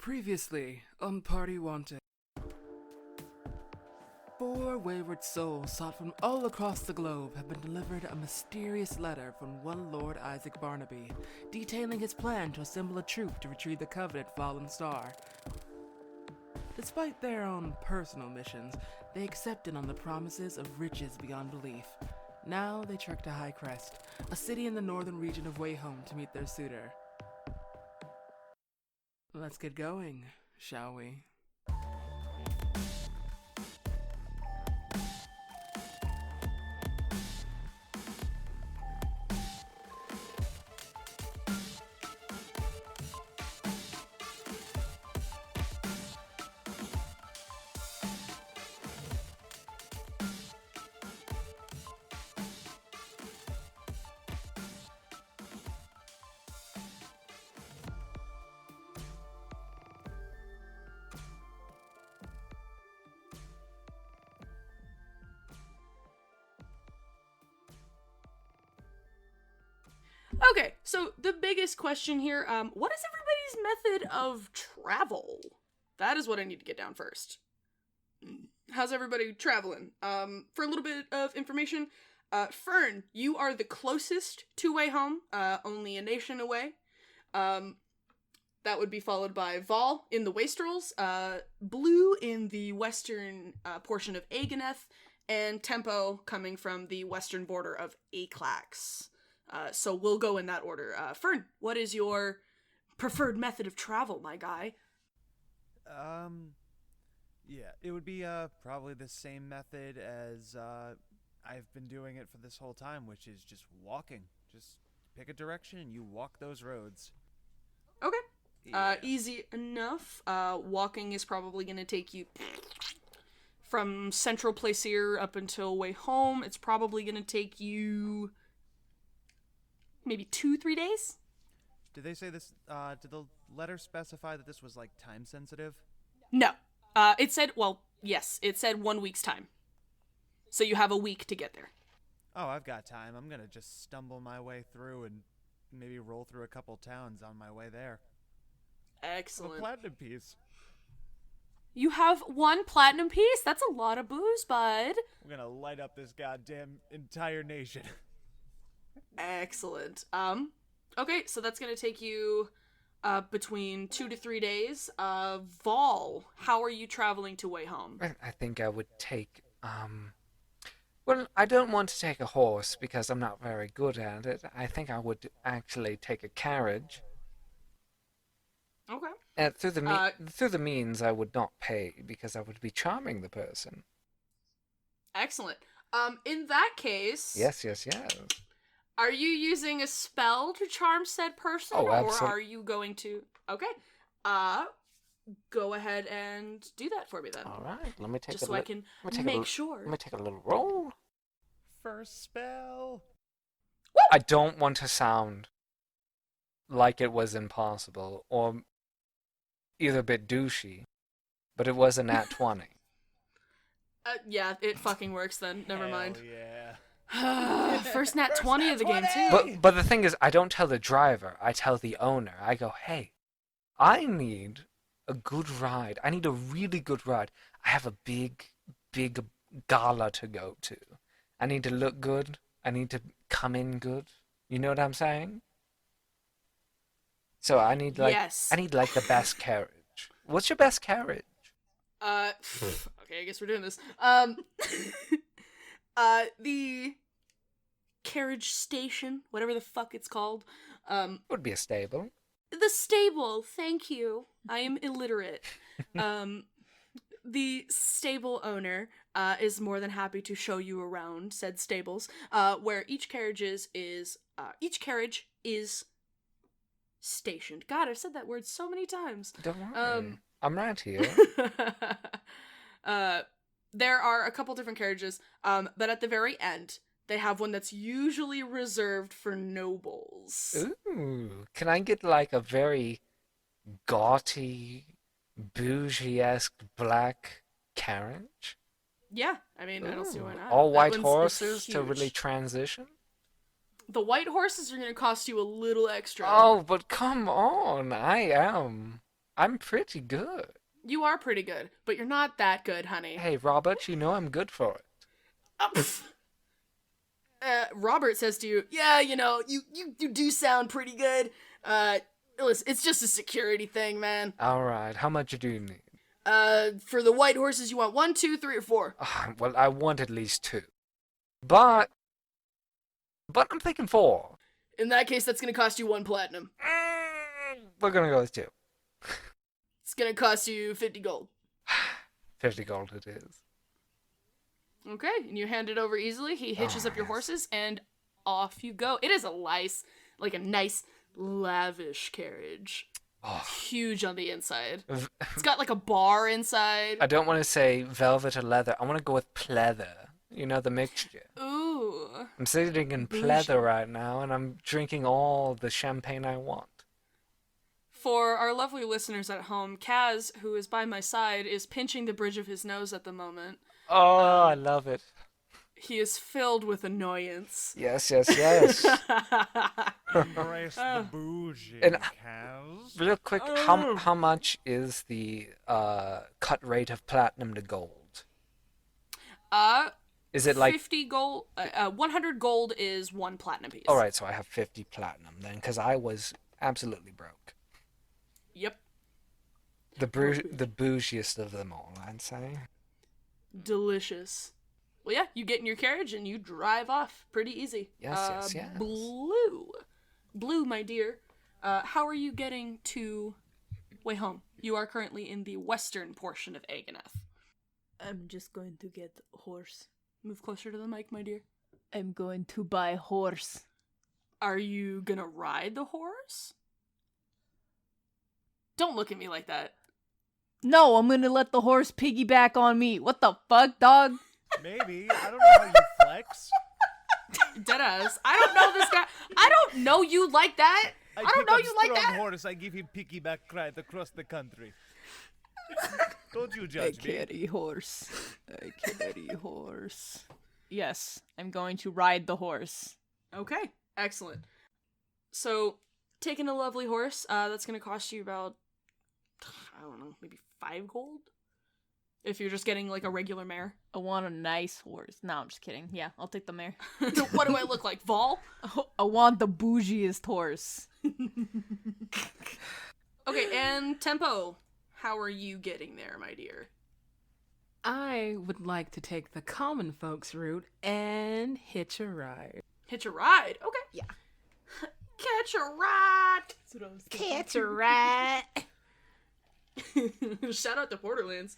Previously on Party Wanted. 4 wayward souls sought from all across the globe have been delivered a mysterious letter from one Lord Isaac Barnaby, detailing his plan to assemble a troop to retrieve the coveted fallen star. Despite their own personal missions, they accepted on the promises of riches beyond belief. Now they trek to High Crest, a city in the northern region of Wayhome, to meet their suitor. Let's get going, shall we? Okay, so the biggest question here, what is everybody's method of travel? That is what I need to get down first. How's everybody traveling? For a little bit of information, Fern, you are the closest two-way home, only a nation away. That would be followed by Vol in the Wastrels, Blue in the western portion of Aganeth, and Tempo coming from the western border of Aclax. So we'll go in that order. Fern, what is your preferred method of travel, my guy? Yeah, it would be, probably the same method as, I've been doing it for this whole time, which is just walking. Just pick a direction and you walk those roads. Okay. Yeah. Easy enough. Walking is probably gonna take you from Central Plaisir up until way home. It's probably gonna take you maybe 2-3 days. Did they say this, did the letter specify that this was, like, time sensitive? No. It said, well, yes, it said 1 week's time. So you have a week to get there. Oh, I've got time. I'm gonna just stumble my way through and maybe roll through a couple towns on my way there. Excellent. A platinum piece. You have 1 platinum piece? That's a lot of booze, bud. I'm gonna light up this goddamn entire nation. Excellent. Okay, so that's gonna take you between 2 to 3 days. Vol, how are you traveling to way home? I think I would take, well, I don't want to take a horse because I'm not very good at it. I think I would actually take a carriage. Okay. Through the means I would not pay because I would be charming the person. Excellent. In that case... Yes. Are you using a spell to charm said person? Oh, or absolutely. are you going to... Okay. Go ahead and do that for me then. All right, let me take Just so I can make sure. Let me take a little roll. First spell. I don't want to sound like it was impossible or either a bit douchey, but it was a nat 20. Yeah, it fucking works then. Never mind. Yeah. First nat 20 of the game, too. But the thing is, I don't tell the driver. I tell the owner. I go, hey, I need a good ride. I need a really good ride. I have a big gala to go to. I need to look good. I need to come in good. You know what I'm saying? So I need Yes. I need like the best carriage. What's your best carriage? Okay, I guess we're doing this. The carriage station, whatever the fuck it's called. Would be a stable. The stable, thank you. I am illiterate. The stable owner is more than happy to show you around said stables, where each carriage is stationed. God, I've said that word so many times. Don't worry. I'm right here. There are a couple different carriages, but at the very end, they have one that's usually reserved for nobles. Ooh, can I get like a very gauty, bougie-esque black carriage? Yeah, I mean, I don't see why not. All That white one's horses to huge. really transition? The white horses are going to cost you a little extra. Oh, but come on, I am I'm pretty good. You are pretty good, but you're not that good, honey. Hey, Robert, you know I'm good for it. Pff. Robert says to you, yeah, you know, you do sound pretty good. Listen, it's just a security thing, man. All right, how much do you need? For the white horses, you want 1, 2, 3, or 4? Well, I want at least 2. But I'm thinking 4. In that case, that's gonna cost you 1 platinum. We're gonna go with 2. It's gonna cost you 50 gold. 50 gold it is. Okay, and you hand it over easily. He hitches up your horses, and off you go. It is a nice, lavish carriage. Oh. Huge on the inside. It's got like a bar inside. I don't want to say velvet or leather. I want to go with pleather. You know, the mixture. Ooh. I'm sitting in pleather right now, and I'm drinking all the champagne I want. For our lovely listeners at home, Kaz, who is by my side, is pinching the bridge of his nose at the moment. Oh, I love it. He is filled with annoyance. Yes. Embrace the bougie, And- Kaz. Real quick, how much is the cut rate of platinum to gold? Is it like 50 gold, 100 gold is 1 platinum piece. all right? So I have 50 platinum then, because I was absolutely broke. Yep. The bougiest of them all, I'd say. Delicious. Well, yeah, you get in your carriage and you drive off. Pretty easy. Yes. Blue, my dear. How are you getting to way home? You are currently in the western portion of Aganeth. I'm just going to get a horse. Move closer to the mic, my dear. I'm going to buy a horse. Are you gonna ride the horse? Don't look at me like that. No, I'm gonna let the horse piggyback on me. What the fuck, dog? Maybe. I don't know how you flex. Deadass. I don't know this guy. I don't know you like that. I don't pick know up you like strong that. horse, I give him piggyback ride across the country. Don't you I judge me. carry horse. I carry horse. Yes, I'm going to ride the horse. Okay, excellent. So, taking a lovely horse, that's gonna cost you about, I don't know, maybe 5 gold? If you're just getting, like, a regular mare. I want a nice horse. No, I'm just kidding. Yeah, I'll take the mare. What do I look like, Vol? I want the bougiest horse. Okay, and Tempo, how are you getting there, my dear? I would like to take the common folks route and hitch a ride. Hitch a ride? Okay. Yeah. Catch a ride! Catch a ride. Shout out to Borderlands.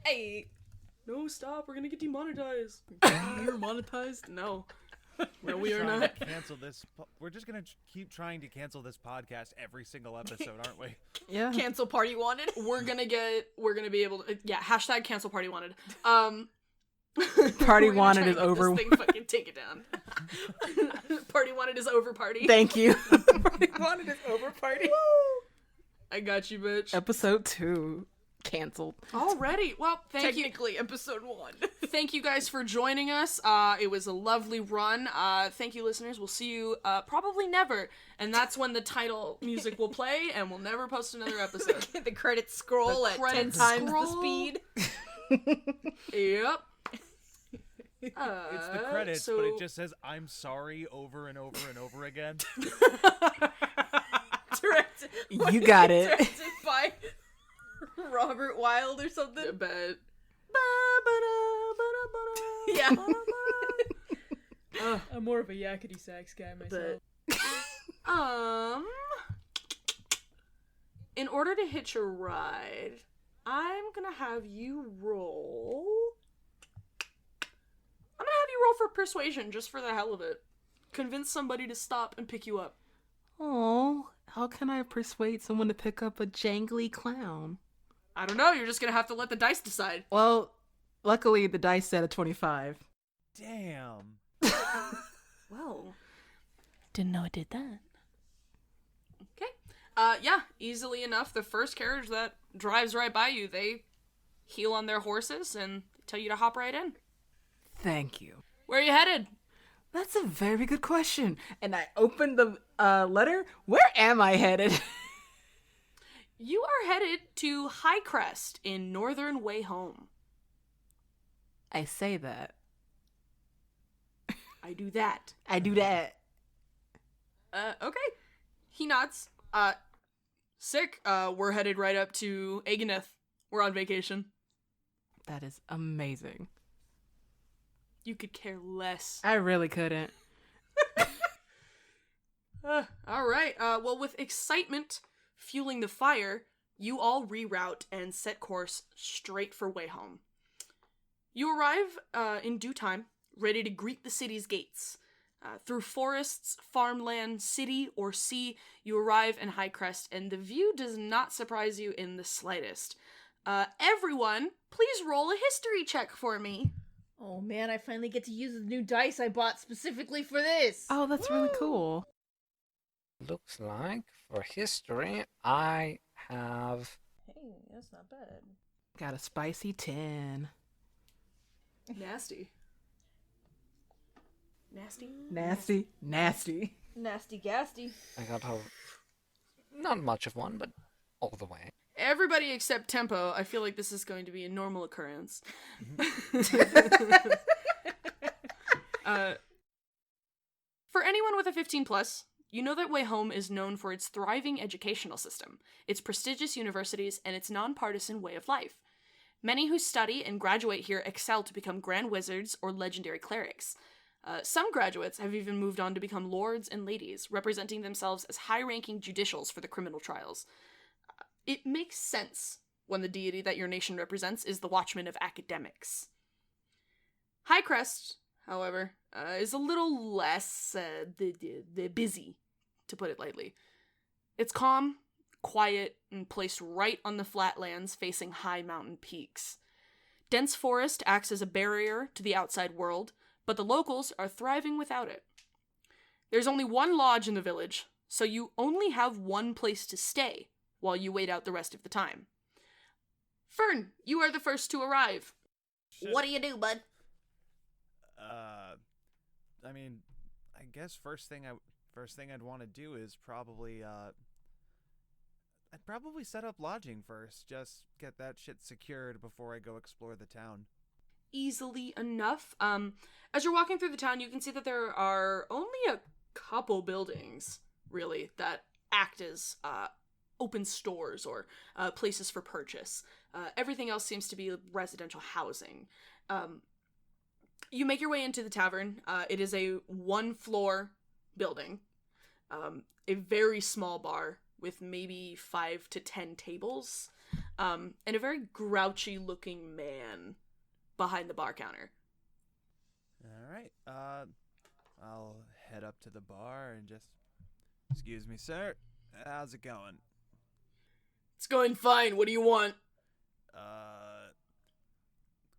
Hey, No, stop, we're gonna get demonetized. you're monetized? No. No, we are Trying not. to cancel this. We're just gonna keep trying to cancel this podcast every single episode, aren't we? Yeah. Cancel party wanted. We're gonna be able to, yeah, hashtag cancel party wanted. Party We're gonna wanted try is and get over. This thing fucking take it down. Party wanted is over party. Thank you. Party wanted is over party. I got you, bitch. Episode 2 canceled. Alrighty. Well, thank you. Technically, episode 1. Thank you guys for joining us. It was a lovely run. Thank you, listeners. We'll see you probably never. And that's when the title music will play, and we'll never post another episode. The credits scroll The at 10 credits times the scroll. speed. Yep. It's the credits, so- but it just says "I'm sorry" over and over and over again. Directed. You got it. Directed by Robert Wilde or something. I bet. Yeah. I'm more of a yakety sax guy myself. In order to hitch a ride, I'm gonna have you roll. I'm gonna have you roll for persuasion, just for the hell of it. Convince somebody to stop and pick you up. Oh, how can I persuade someone to pick up a jangly clown? I don't know, you're just gonna have to let the dice decide. Well, luckily the dice said a 25. Damn. Well, Didn't know it did that. okay. Yeah, easily enough, the first carriage that drives right by you, they heel on their horses and tell you to hop right in. Thank you. Where are you headed? That's a very good question. And I opened the letter. Where am I headed? You are headed to Highcrest in Northern Way Home. I say that. I do that. I do that. Okay. He nods. Sick. We're headed right up to Aganeth. We're on vacation. That is amazing. You could care less. I really couldn't. All right. Well, with excitement fueling the fire, you all reroute and set course straight for Way Home. You arrive in due time, ready to greet the city's gates. Through forests, farmland, city, or sea, you arrive in Highcrest, and the view does not surprise you in the slightest. Everyone, please roll a history check for me. Oh man, I finally get to use the new dice I bought specifically for this. Oh, that's really cool. Looks like for history, I have. Hey, that's not bad. Got a spicy 10. Nasty. Nasty? Nasty. Nasty. Nasty gasty. I got a. Not much of one, but all the way. Everybody except Tempo, I feel like this is going to be a normal occurrence. For anyone with a 15 plus, you know that Way Home is known for its thriving educational system, its prestigious universities, and its nonpartisan way of life. Many who study and graduate here excel to become grand wizards or legendary clerics. Some graduates have even moved on to become lords and ladies, representing themselves as high-ranking judicials for the criminal trials. It makes sense when the deity that your nation represents is the watchman of academics. Highcrest, however, is a little less busy, to put it lightly. It's calm, quiet, and placed right on the flatlands facing high mountain peaks. Dense forest acts as a barrier to the outside world, but the locals are thriving without it. There's only one lodge in the village, so you only have one place to stay while you wait out the rest of the time. Fern, you are the first to arrive. Shit. What do you do, bud? I mean, I guess first thing I'd want to do is probably I'd probably set up lodging first. Just get that shit secured before I go explore the town. Easily enough. As you're walking through the town, you can see that there are only a couple buildings, really, that act as open stores or places for purchase. Everything else seems to be residential housing. You make your way into the tavern. It is a one-floor building. A very small bar with maybe 5 to 10 tables. And a very grouchy-looking man behind the bar counter. All right. I'll head up to the bar and just... Excuse me, sir. How's it going? It's going fine. What do you want?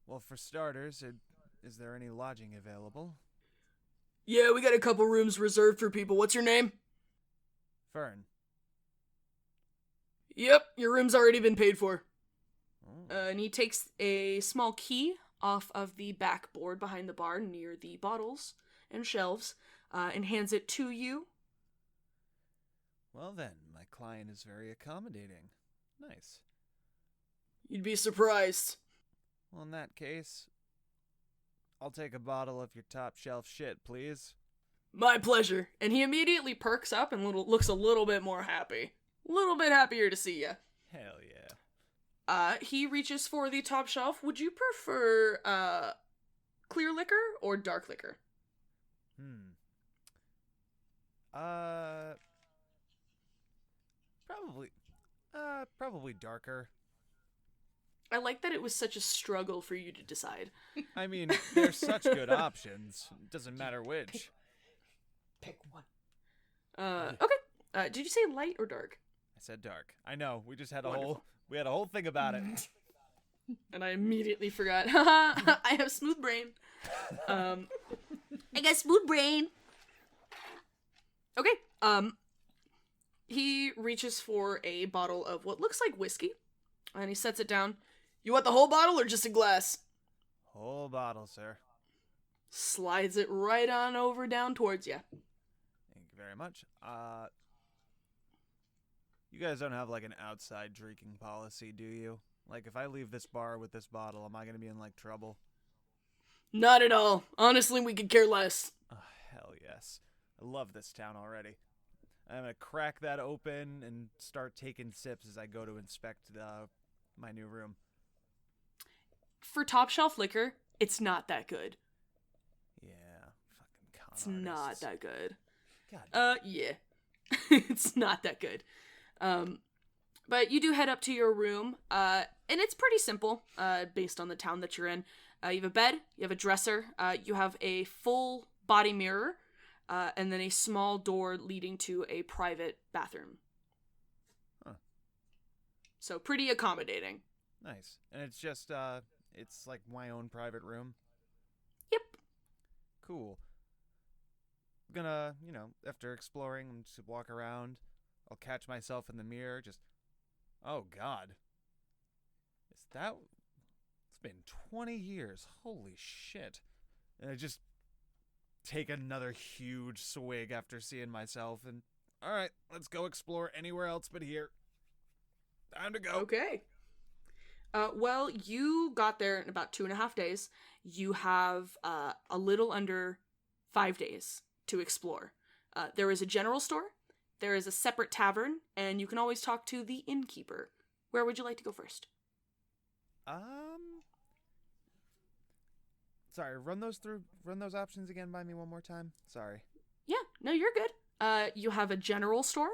Well, for starters, is there any lodging available? Yeah, we got a couple rooms reserved for people. What's your name? Fern. Yep, your room's already been paid for. Oh. And he takes a small key off of the backboard behind the bar near the bottles and shelves and hands it to you. Well then, my client is very accommodating. Nice. You'd be surprised. Well, in that case, I'll take a bottle of your top shelf shit, please. My pleasure. And he immediately perks up and looks a little bit more happy. A little bit happier to see you. Hell yeah. He reaches for the top shelf. Would you prefer clear liquor or dark liquor? Probably darker. I like that it was such a struggle for you to decide. I mean, there's such good options. It doesn't matter which. Pick one. Okay. Did you say light or dark? I said dark. I know. We just had Wonderful. we had a whole thing about it. And I immediately forgot. I have smooth brain. I got smooth brain. Okay. He reaches for a bottle of what looks like whiskey, and he sets it down. You want the whole bottle or just a glass? Whole bottle, sir. Slides it right on over down towards you. Thank you very much. You guys don't have like an outside drinking policy, do you? Like, if I leave this bar with this bottle, am I gonna be in like trouble? Not at all. Honestly, we could care less. Oh, hell yes. I love this town already. I'm gonna crack that open and start taking sips as I go to inspect my new room. For top shelf liquor, it's not that good. Yeah, fucking con It's artists. not that good. God. Yeah. It's not that good. But you do head up to your room, and it's pretty simple, based on the town that you're in. You have a bed, you have a dresser, you have a full body mirror, and then a small door leading to a private bathroom. Huh. So pretty accommodating. Nice. And it's just, it's like my own private room. Yep. Cool. I'm gonna, after exploring, just walk around. I'll catch myself in the mirror, just, oh god. It's been 20 years. Holy shit. And I just take another huge swig after seeing myself, and, alright, let's go explore anywhere else but here. Time to go. Okay. Well, you got there in about 2.5 days. You have a little under 5 days to explore. There is a general store, there is a separate tavern, and you can always talk to the innkeeper. Where would you like to go first? Sorry, run those options again by me one more time. Sorry. Yeah, no, you're good. You have a general store,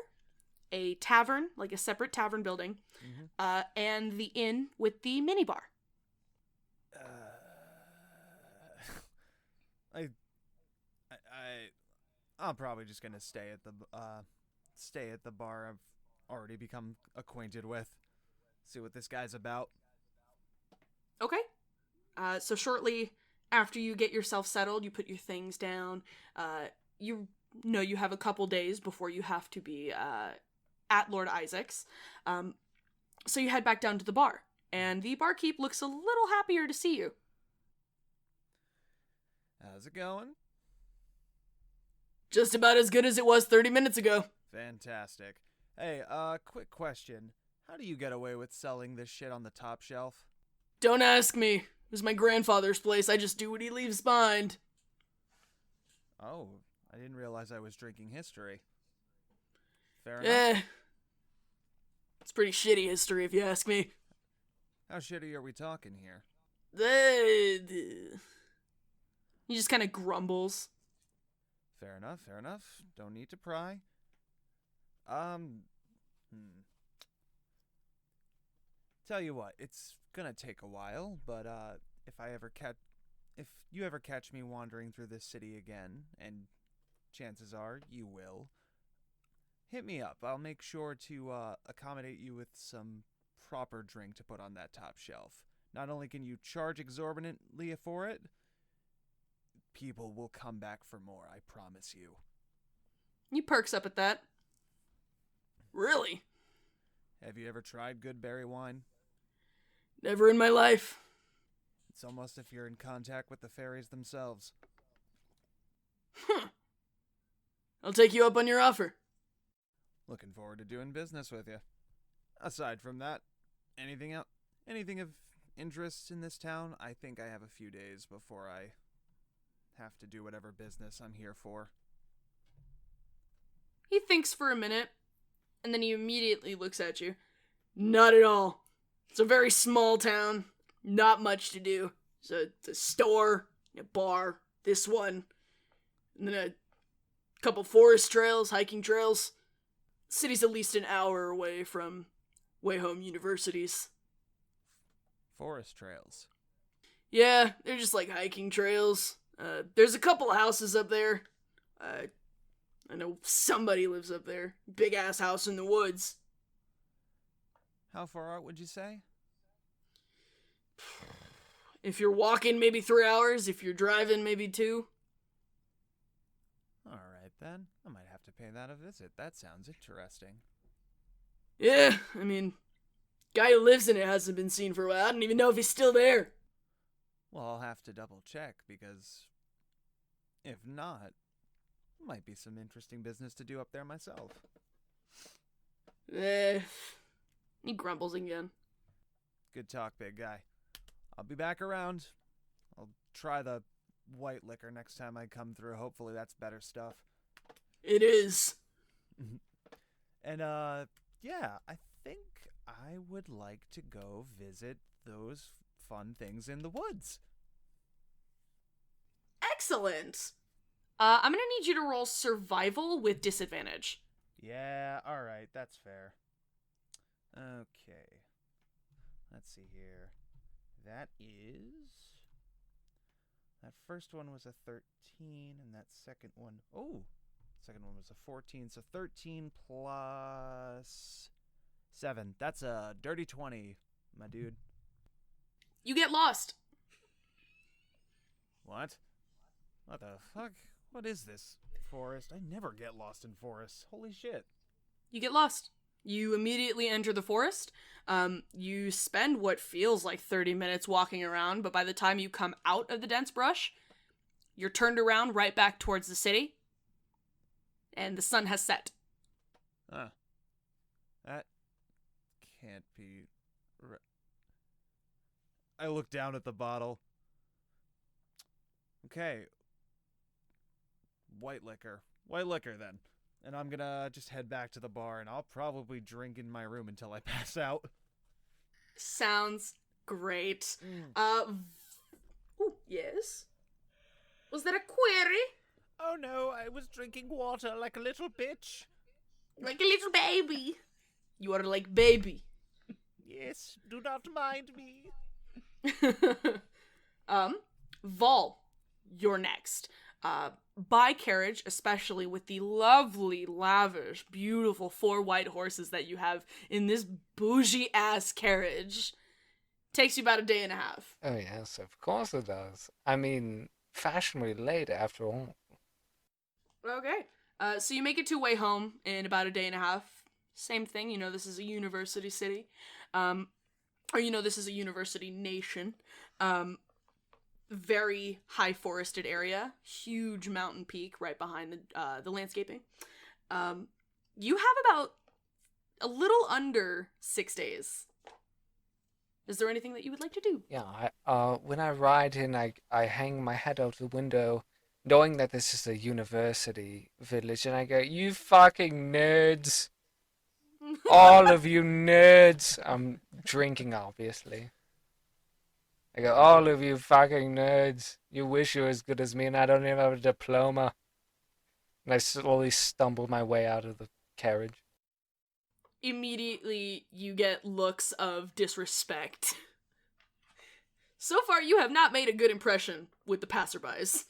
a tavern, like a separate tavern building, and the inn with the minibar. I'm probably just gonna stay at the bar I've already become acquainted with. See what this guy's about. Okay. So shortly after you get yourself settled, you put your things down. You know you have a couple days before you have to be at Lord Isaac's. So you head back down to the bar, and the barkeep looks a little happier to see you. How's it going? Just about as good as it was 30 minutes ago. Fantastic. Hey, quick question. How do you get away with selling this shit on the top shelf? Don't ask me. It was my grandfather's place. I just do what he leaves behind. Oh, I didn't realize I was drinking history. Fair enough. It's pretty shitty history, if you ask me. How shitty are we talking here? He just kind of grumbles. Fair enough. Don't need to pry. Tell you what, it's gonna take a while, but if you ever catch me wandering through this city again, and chances are you will, hit me up. I'll make sure to accommodate you with some proper drink to put on that top shelf. Not only can you charge exorbitantly for it, people will come back for more, I promise you. He perks up at that. Really? Have you ever tried good berry wine? Never in my life. It's almost if you're in contact with the fairies themselves. Huh. I'll take you up on your offer. Looking forward to doing business with you. Aside from that, anything else? Anything of interest in this town? I think I have a few days before I have to do whatever business I'm here for. He thinks for a minute, and then he immediately looks at you. Not at all. It's a very small town. Not much to do. It's a store, a bar, this one, and then a couple forest trails, hiking trails. City's at least an hour away from way home universities. Forest trails. Yeah, they're just like hiking trails. There's a couple of houses up there. I know somebody lives up there. Big ass house in the woods. How far out would you say? If you're walking, maybe 3 hours. If you're driving, maybe 2. Alright then. I might have to pay that a visit. That sounds interesting. Yeah, I mean, guy who lives in it hasn't been seen for a while. I don't even know if he's still there. Well, I'll have to double check, because if not, might be some interesting business to do up there myself. He grumbles again. Good talk, big guy. I'll be back around. I'll try the white liquor next time I come through. Hopefully that's better stuff. It is. And, yeah, I think I would like to go visit those fun things in the woods. Excellent. I'm gonna need you to roll survival with disadvantage. Yeah, alright, that's fair. Okay. Let's see here. That first one was a 13, and that second one was a 14, so 13 plus 7. That's a dirty 20, my dude. You get lost. What? What the fuck? What is this forest? I never get lost in forests. Holy shit. You get lost. You immediately enter the forest. You spend what feels like 30 minutes walking around, but by the time you come out of the dense brush, you're turned around right back towards the city, and the sun has set. Huh. That can't be right. I look down at the bottle. Okay. White liquor. White liquor, then. And I'm gonna just head back to the bar, and I'll probably drink in my room until I pass out. Sounds great. Yes? Was there a query? Oh no, I was drinking water like a little bitch. Like a little baby. You are like baby. Yes, do not mind me. Vol, you're next. By carriage, especially with the lovely, lavish, beautiful 4 white horses that you have in this bougie-ass carriage, takes you about a day and a half. Oh, yes, of course it does. I mean, fashionably late after all. Okay. So you make it 2-way home in about a day and a half. Same thing, you know, this is a university city. Or, you know, this is a university nation. Very high forested area, huge mountain peak right behind the landscaping. You have about a little under 6 days. Is there anything that you would like to do? Yeah, when I ride in, I hang my head out the window, knowing that this is a university village, and I go, "You fucking nerds! All of you nerds!" I'm drinking, obviously. I go, "All of you fucking nerds! You wish you were as good as me, and I don't even have a diploma." And I slowly stumble my way out of the carriage. Immediately, you get looks of disrespect. So far, you have not made a good impression with the passerbys.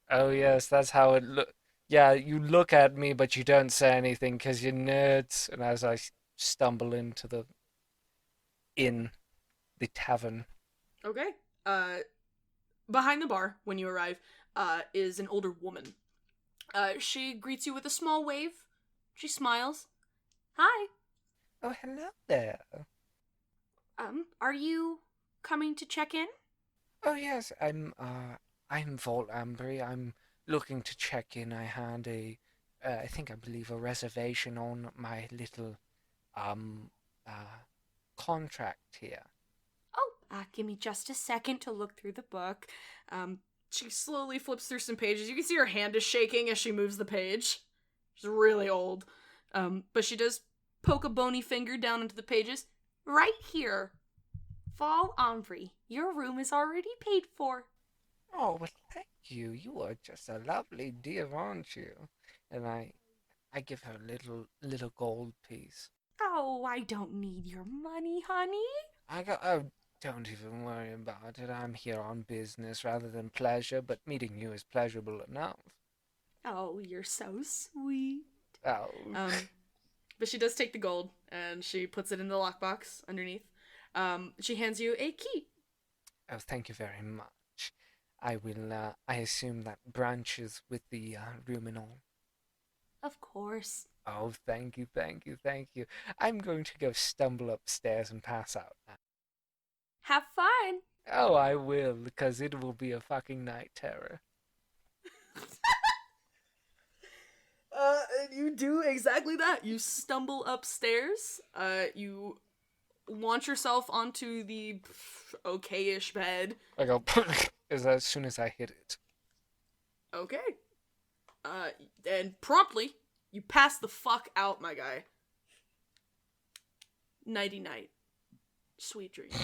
Oh yes, that's how it look. Yeah, you look at me, but you don't say anything because you're nerds. And as I stumble into the tavern. Okay. Behind the bar, when you arrive, is an older woman. She greets you with a small wave. She smiles. Hi. Oh, hello there. Are you coming to check in? Oh yes, I'm Volt Ambry. I'm looking to check in. I had I believe a reservation on my little, contract here. Oh, give me just a second to look through the book. She slowly flips through some pages. You can see her hand is shaking as she moves the page. She's really old. But she does poke a bony finger down into the pages. Right here. Fall Ombre, your room is already paid for. Oh, well, thank you. You are just a lovely dear, aren't you? And I give her a little gold piece. Oh, I don't need your money, honey. I go, oh, don't even worry about it. I'm here on business rather than pleasure, but meeting you is pleasurable enough. Oh, you're so sweet. Oh. But she does take the gold, and she puts it in the lockbox underneath. She hands you a key. Oh, thank you very much. I will, I assume that branches with the room and all. Of course. Oh, thank you, thank you, thank you. I'm going to go stumble upstairs and pass out now. Have fun. Oh, I will, because it will be a fucking night terror. And you do exactly that. You stumble upstairs. You launch yourself onto the okay-ish bed. I go as soon as I hit it. Okay. And promptly, you pass the fuck out, my guy. Nighty-night. Sweet dreams.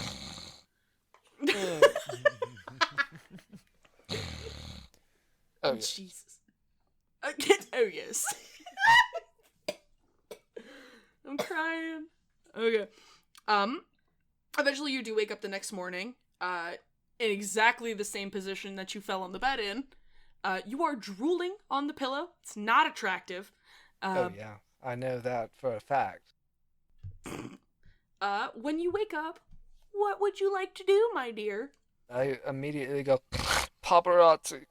Oh, yeah. Jesus. Oh, yes. I'm crying. Okay. Eventually you do wake up the next morning, in exactly the same position that you fell on the bed in. You are drooling on the pillow. It's not attractive. Oh, yeah. I know that for a fact. When you wake up, what would you like to do, my dear? I immediately go, paparazzi.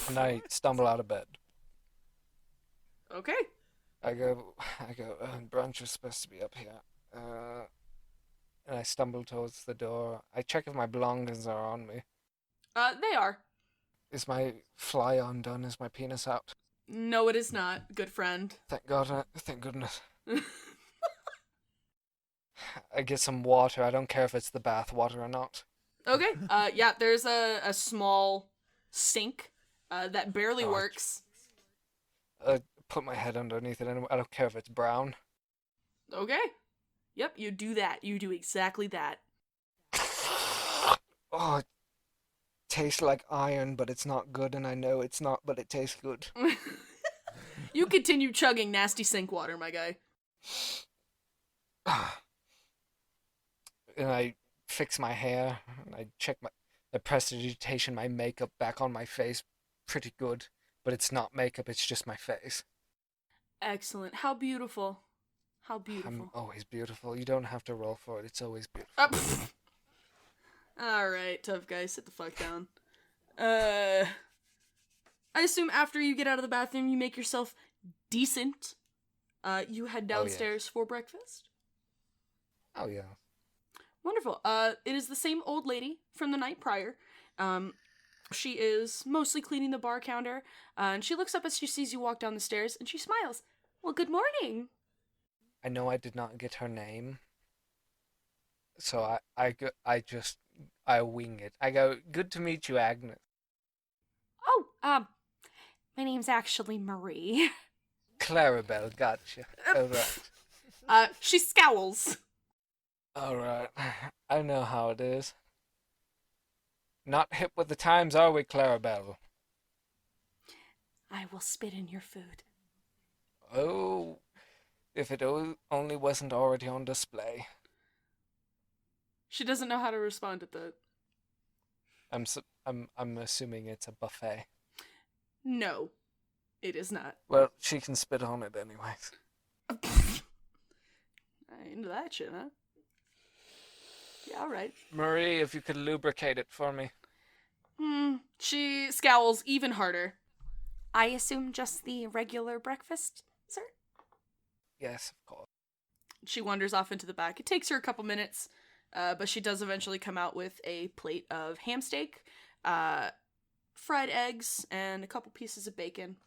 And I stumble out of bed. Okay. I go, brunch is supposed to be up here. And I stumble towards the door. I check if my belongings are on me. They are. Is my fly undone? Is my penis out? No, it is not, good friend. Thank God, thank goodness. I get some water. I don't care if it's the bath water or not. Okay. Yeah, there's a small sink that barely works. Put my head underneath it. I don't care if it's brown. Okay. Yep, you do that. You do exactly that. Oh, it tastes like iron, but it's not good, and I know it's not, but it tastes good. You continue chugging nasty sink water, my guy. And I fix my hair, and I check the prestidigitation, my makeup back on my face. Pretty good, but it's not makeup, it's just my face. Excellent. How beautiful. How beautiful. I'm always beautiful. You don't have to roll for it. It's always beautiful. Alright, tough guy, sit the fuck down. I assume after you get out of the bathroom, you make yourself decent. You head downstairs for breakfast. Oh, yeah. Wonderful. It is the same old lady from the night prior. She is mostly cleaning the bar counter, and she looks up as she sees you walk down the stairs, and she smiles. Well, good morning. I know I did not get her name, so I wing it. I go, good to meet you, Agnes. Oh, my name's actually Marie. Clarabelle, gotcha. Alright. She scowls. Alright. I know how it is. Not hip with the times, are we, Clarabelle? I will spit in your food. Oh, if it only wasn't already on display. She doesn't know how to respond to that. I'm assuming it's a buffet. No, it is not. Well, she can spit on it anyways. Into that shit, huh? Yeah, alright. Marie, if you could lubricate it for me. She scowls even harder. I assume just the regular breakfast, sir? Yes, of course. She wanders off into the back. It takes her a couple minutes, but she does eventually come out with a plate of ham steak, fried eggs, and a couple pieces of bacon,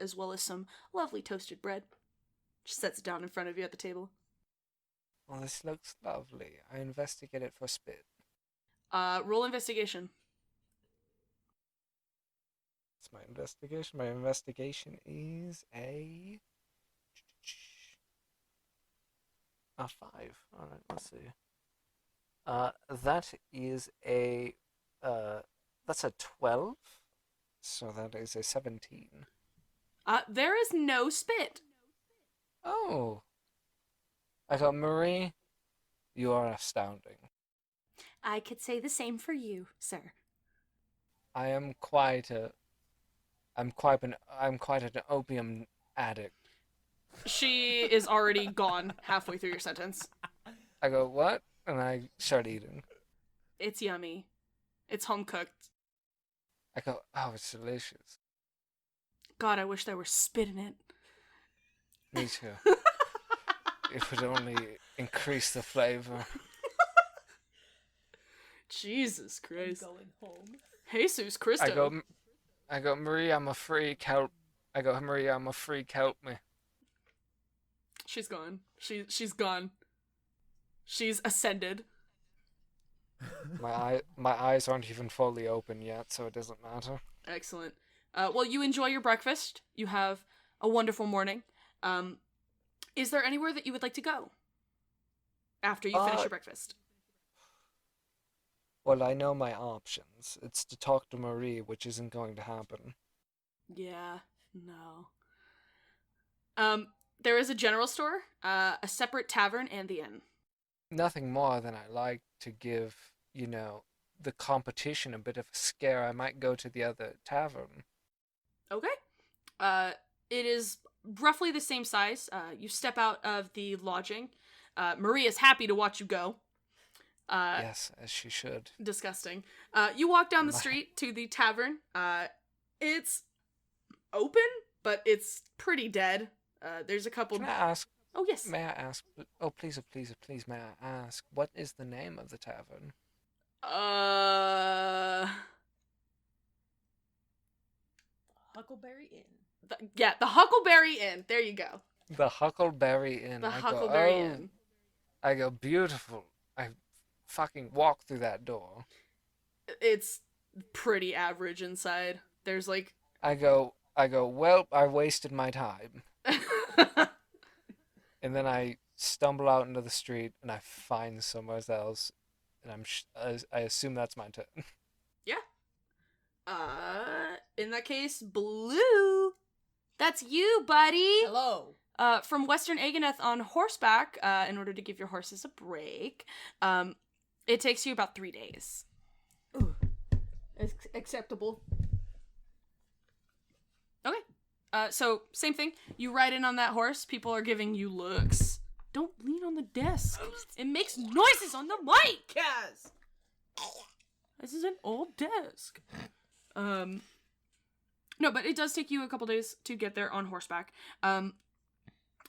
as well as some lovely toasted bread. She sets it down in front of you at the table. Well, this looks lovely. I investigate it for spit. Roll investigation. It's my investigation. My investigation is a 5. All right, let's see. That is a that's a 12. So that is a 17. There is no spit. Oh. I got Marie. You are astounding. I could say the same for you, sir. I am quite I'm quite an opium addict. She is already gone halfway through your sentence. I go, what? And I start eating. It's yummy. It's home cooked. I go, oh, it's delicious. God, I wish there were spit in it. Me too. It would only increase the flavor. Jesus Christ. Going home. Jesus Christo. I go, Marie, I'm a freak. Help I go, Maria, I'm a freak, help me. She's gone. She's gone. She's ascended. My eyes aren't even fully open yet, so it doesn't matter. Excellent. Well, you enjoy your breakfast. You have a wonderful morning. Is there anywhere that you would like to go after you finish your breakfast? Well, I know my options. It's to talk to Marie, which isn't going to happen. Yeah, no. There is a general store, a separate tavern, and the inn. Nothing more than I like to give, the competition a bit of a scare. I might go to the other tavern. Okay. It is roughly the same size. You step out of the lodging. Marie is happy to watch you go. Yes, as she should. Disgusting. You walk down the street to the tavern. It's open, but it's pretty dead. There's a couple... Can I ask? Oh, yes. May I ask? Oh, please, may I ask, what is the name of the tavern? Huckleberry Inn. The Huckleberry Inn. There you go. The Huckleberry Inn. The Huckleberry Inn. I go, beautiful. I fucking walk through that door. It's pretty average inside. There's like... I go, well, I wasted my time. And then I stumble out into the street and I find somewhere else. And I assume that's my turn. Yeah. In that case, Blue. That's you, buddy. Hello. From Western Agoneth on horseback, in order to give your horses a break. It takes you about 3 days. Ooh. It's acceptable. Okay. So, same thing. You ride in on that horse. People are giving you looks. Don't lean on the desk. It makes noises on the mic, Kaz! This is an old desk. No, but it does take you a couple days to get there on horseback.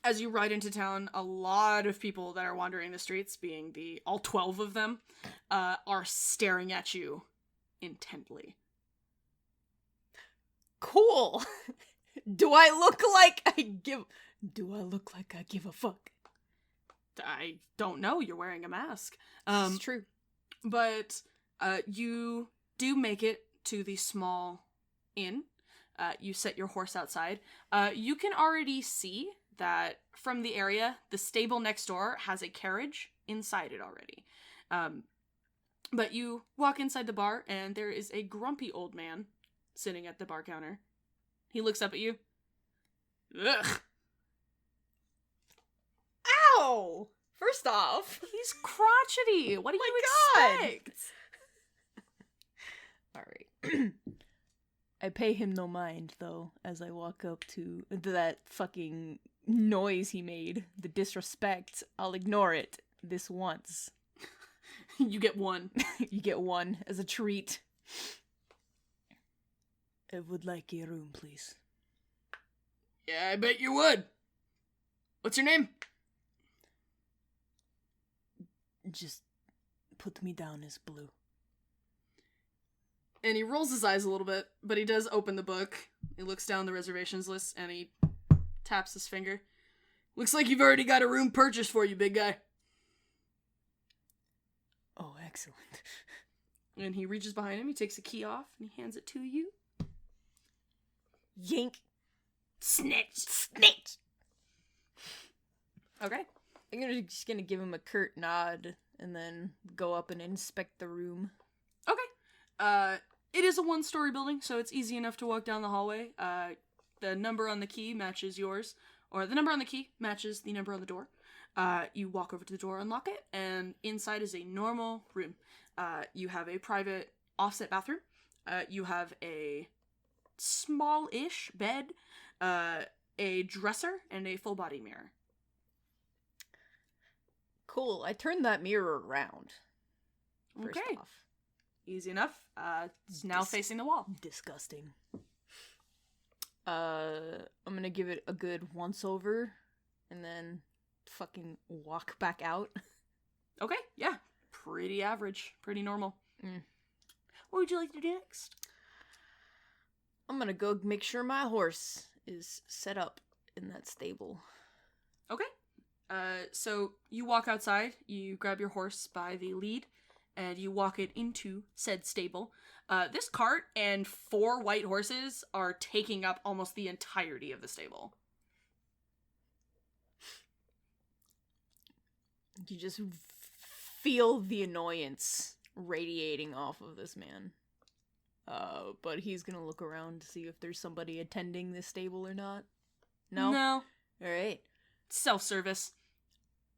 As you ride into town, a lot of people that are wandering the streets, being all 12 of them, are staring at you intently. Cool. Do I look like I give a fuck? I don't know. You're wearing a mask. It's true. But you do make it to the small inn. You set your horse outside. You can already see that from the area, the stable next door has a carriage inside it already. But you walk inside the bar, and there is a grumpy old man sitting at the bar counter. He looks up at you. Ugh. Ow! First off, He's crotchety. What do you God. expect? Alright. I pay him no mind, though, as I walk up to that fucking noise he made. The disrespect. I'll ignore it this once. You get one. You get one as a treat. I would like a room, please. Yeah, I bet you would. What's your name? Just put me down as Blue. And he rolls his eyes a little bit, but he does open the book. He looks down the reservations list, and he taps his finger. Looks like you've already got a room purchased for you, big guy. Oh, excellent. And he reaches behind him, he takes a key off, and he hands it to you. Yank. Snitch! Okay. I'm just gonna give him a curt nod and then go up and inspect the room. Okay. It is a one-story building, so it's easy enough to walk down the hallway. The number on the key matches yours, or the number on the key matches the number on the door. You walk over to the door, unlock it, and inside is a normal room. You have a private offset bathroom. You have a small-ish bed, a dresser, and a full-body mirror. Cool. I turned that mirror around. First Okay. off. Easy enough. It's now facing the wall. Disgusting. I'm gonna give it a good once over and then fucking walk back out. Okay, yeah. Pretty average. Pretty normal. Mm. What would you like to do next? I'm gonna go make sure my horse is set up in that stable. Okay. So you walk outside, you grab your horse by the lead, and you walk it into said stable. This cart and 4 white horses are taking up almost the entirety of the stable. You just feel the annoyance radiating off of this man. But he's gonna look around to see if there's somebody attending this stable or not. No? No. Alright. Self-service.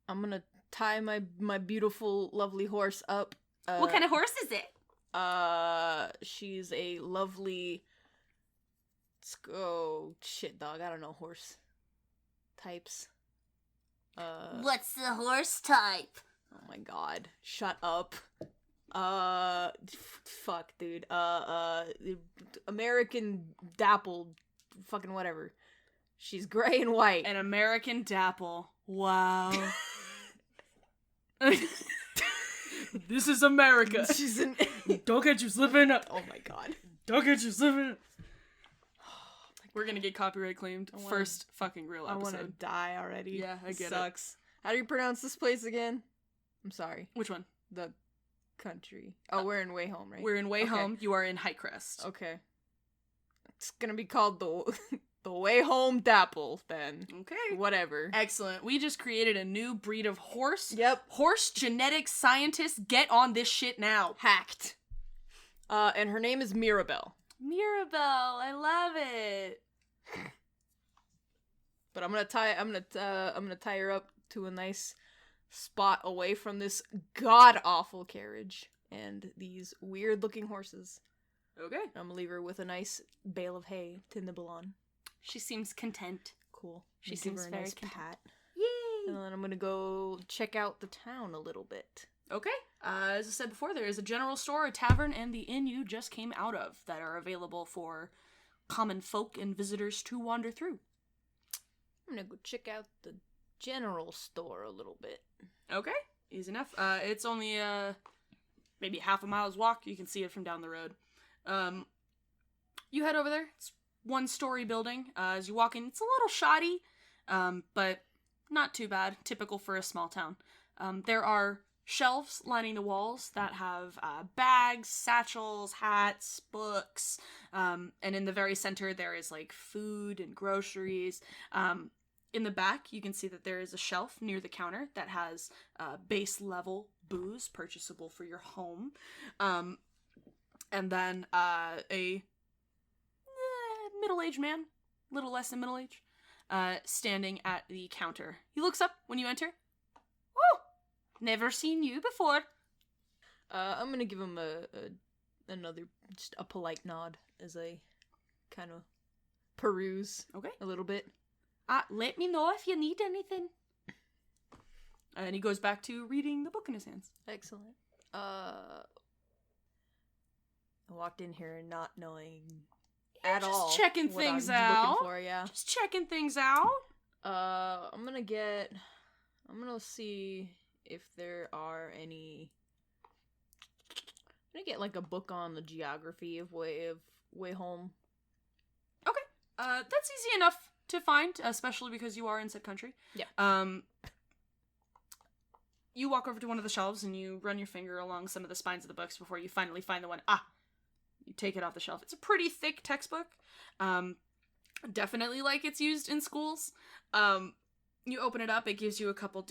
I'm gonna tie my beautiful, lovely horse up. What kind of horse is it? She's a lovely... Oh, shit, dog. I don't know horse types. What's the horse type? Oh my god. Shut up. Fuck, dude. American dapple, fucking whatever. She's gray and white. An American dapple. Wow. This is America. She's an... Don't get you slipping up. Oh my god. Don't get you slipping up. We're gonna get copyright claimed I wanna- first fucking real I episode. want to die already. Yeah, I get it. Sucks. How do you pronounce this place again? I'm sorry. Which one? The country. Oh, we're in Way Home, right? We're in Way Okay. Home. You are in Highcrest. Okay. It's gonna be called the Way Home Dapple, then. Okay. Whatever. Excellent. We just created a new breed of horse. Yep. Horse genetic scientists, get on this shit now. Hacked. And her name is Mirabelle. Mirabelle, I love it. But I'm gonna tie her up to a nice spot away from this god awful carriage and these weird looking horses. Okay. I'm gonna leave her with a nice bale of hay to nibble on. She seems content. Cool. She Give seems her a very nice content. pat. Yay! And then I'm gonna go check out the town a little bit. Okay. As I said before, there is a general store, a tavern, and the inn you just came out of that are available for common folk and visitors to wander through. I'm gonna go check out the general store a little bit. Okay. Easy enough. It's only maybe half a mile's walk. You can see it from down the road. You head over there. It's 1-story building. As you walk in, it's a little shoddy, but not too bad. Typical for a small town. There are shelves lining the walls that have bags, satchels, hats, books, and in the very center there is like food and groceries. In the back, you can see that there is a shelf near the counter that has base level booze purchasable for your home. And then a middle-aged man, little less than middle-aged, standing at the counter. He looks up when you enter. Oh, never seen you before. I'm gonna give him another, just a polite nod as I kind of peruse Okay. a little bit. Let me know if you need anything. And he goes back to reading the book in his hands. Excellent. I walked in here not knowing at just all checking what things I'm out. looking for, yeah. Just checking things out. I'm gonna see if there are any. I'm gonna get like a book on the geography of Way Home. Okay. That's easy enough to find, especially because you are in said country. Yeah. You walk over to one of the shelves and you run your finger along some of the spines of the books before you finally find the one. You take it off the shelf. It's a pretty thick textbook. Definitely like it's used in schools. You open it up. It gives you a couple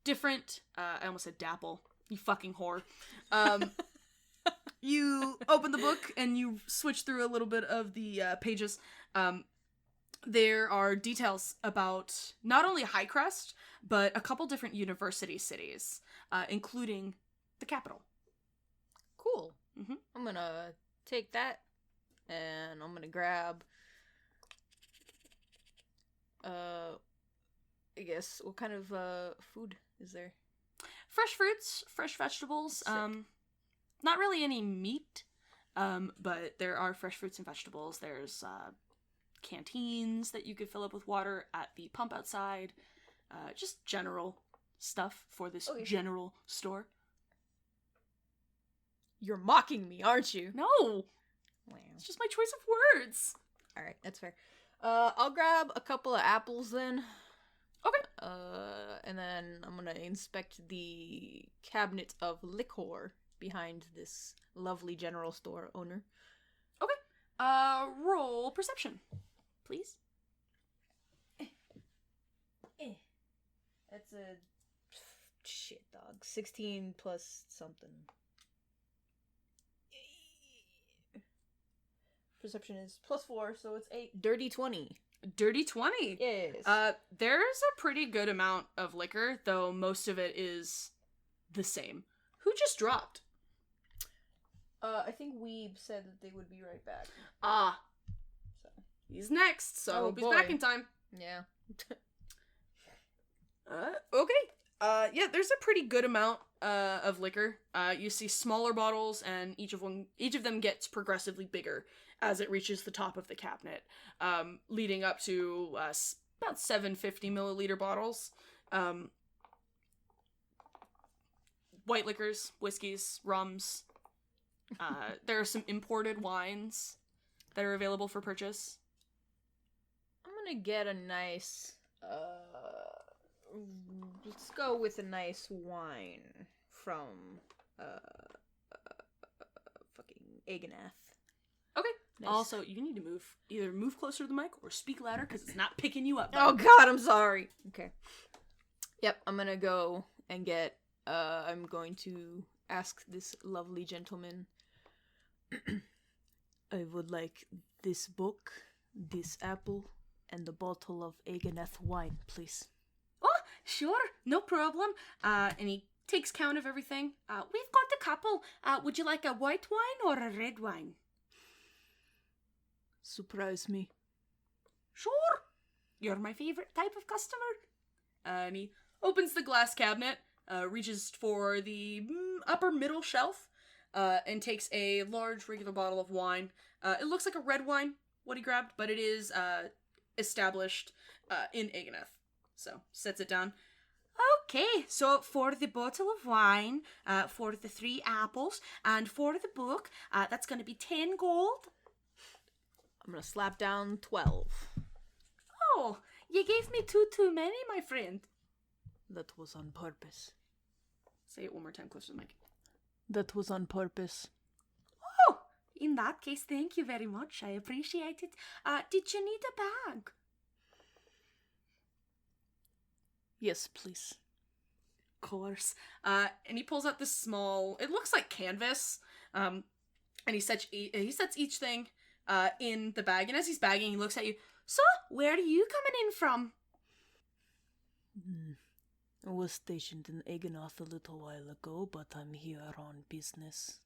different. I almost said dapple. You fucking whore. You open the book and you switch through a little bit of the pages. There are details about not only Highcrest, but a couple different university cities, including the capital. Cool. Mhm. I'm gonna take that, and I'm gonna grab. I guess what kind of food is there? Fresh fruits, fresh vegetables. Sick. Not really any meat, but there are fresh fruits and vegetables. There's canteens that you could fill up with water at the pump outside. Just general stuff for this Okay. general store. You're mocking me, aren't you? No, Wow. it's just my choice of words. Alright, that's fair. I'll grab a couple of apples then. Okay. And then I'm gonna inspect the cabinet of liquor behind this lovely general store owner. Okay. Roll perception, please. That's a shit dog. 16 plus something. Perception is +4, so it's 8. Dirty 20. Dirty 20. Yes. There's a pretty good amount of liquor, though most of it is the same. Who just dropped? I think Weeb said that they would be right back. Ah. So. He's next, so I Oh, hope he's boy. back in time. Yeah. Okay. Yeah, there's a pretty good amount of liquor. You see smaller bottles, and each of them gets progressively bigger as it reaches the top of the cabinet, leading up to about 750 milliliter bottles. White liquors, whiskeys, rums. There are some imported wines that are available for purchase. I'm gonna get a nice, let's go with a nice wine from, fucking Aganath. Okay. Nice. Also, you need to either move closer to the mic or speak louder because it's not picking you up. Oh god, I'm sorry. Okay. Yep, I'm gonna go and get, I'm going to ask this lovely gentleman. I would like this book, this apple, and a bottle of Aganath wine, please. Oh, sure, no problem. And he takes count of everything. We've got a couple. Would you like a white wine or a red wine? Surprise me. Sure. You're my favorite type of customer. And he opens the glass cabinet, reaches for the upper middle shelf, and takes a large regular bottle of wine. It looks like a red wine, what he grabbed, but it is established in Aganath. So, sets it down. Okay, so for the bottle of wine, for the 3 apples, and for the book, that's going to be 10 gold. I'm gonna slap down 12. Oh, you gave me 2 too many, my friend. That was on purpose. Say it one more time closer to the mic. That was on purpose. Oh, in that case, thank you very much. I appreciate it. Did you need a bag? Yes, please. Of course. And he pulls out this small, it looks like canvas, and he sets each thing in the bag, and as he's bagging, he looks at you. So, where are you coming in from? I was stationed in Aganath a little while ago, but I'm here on business.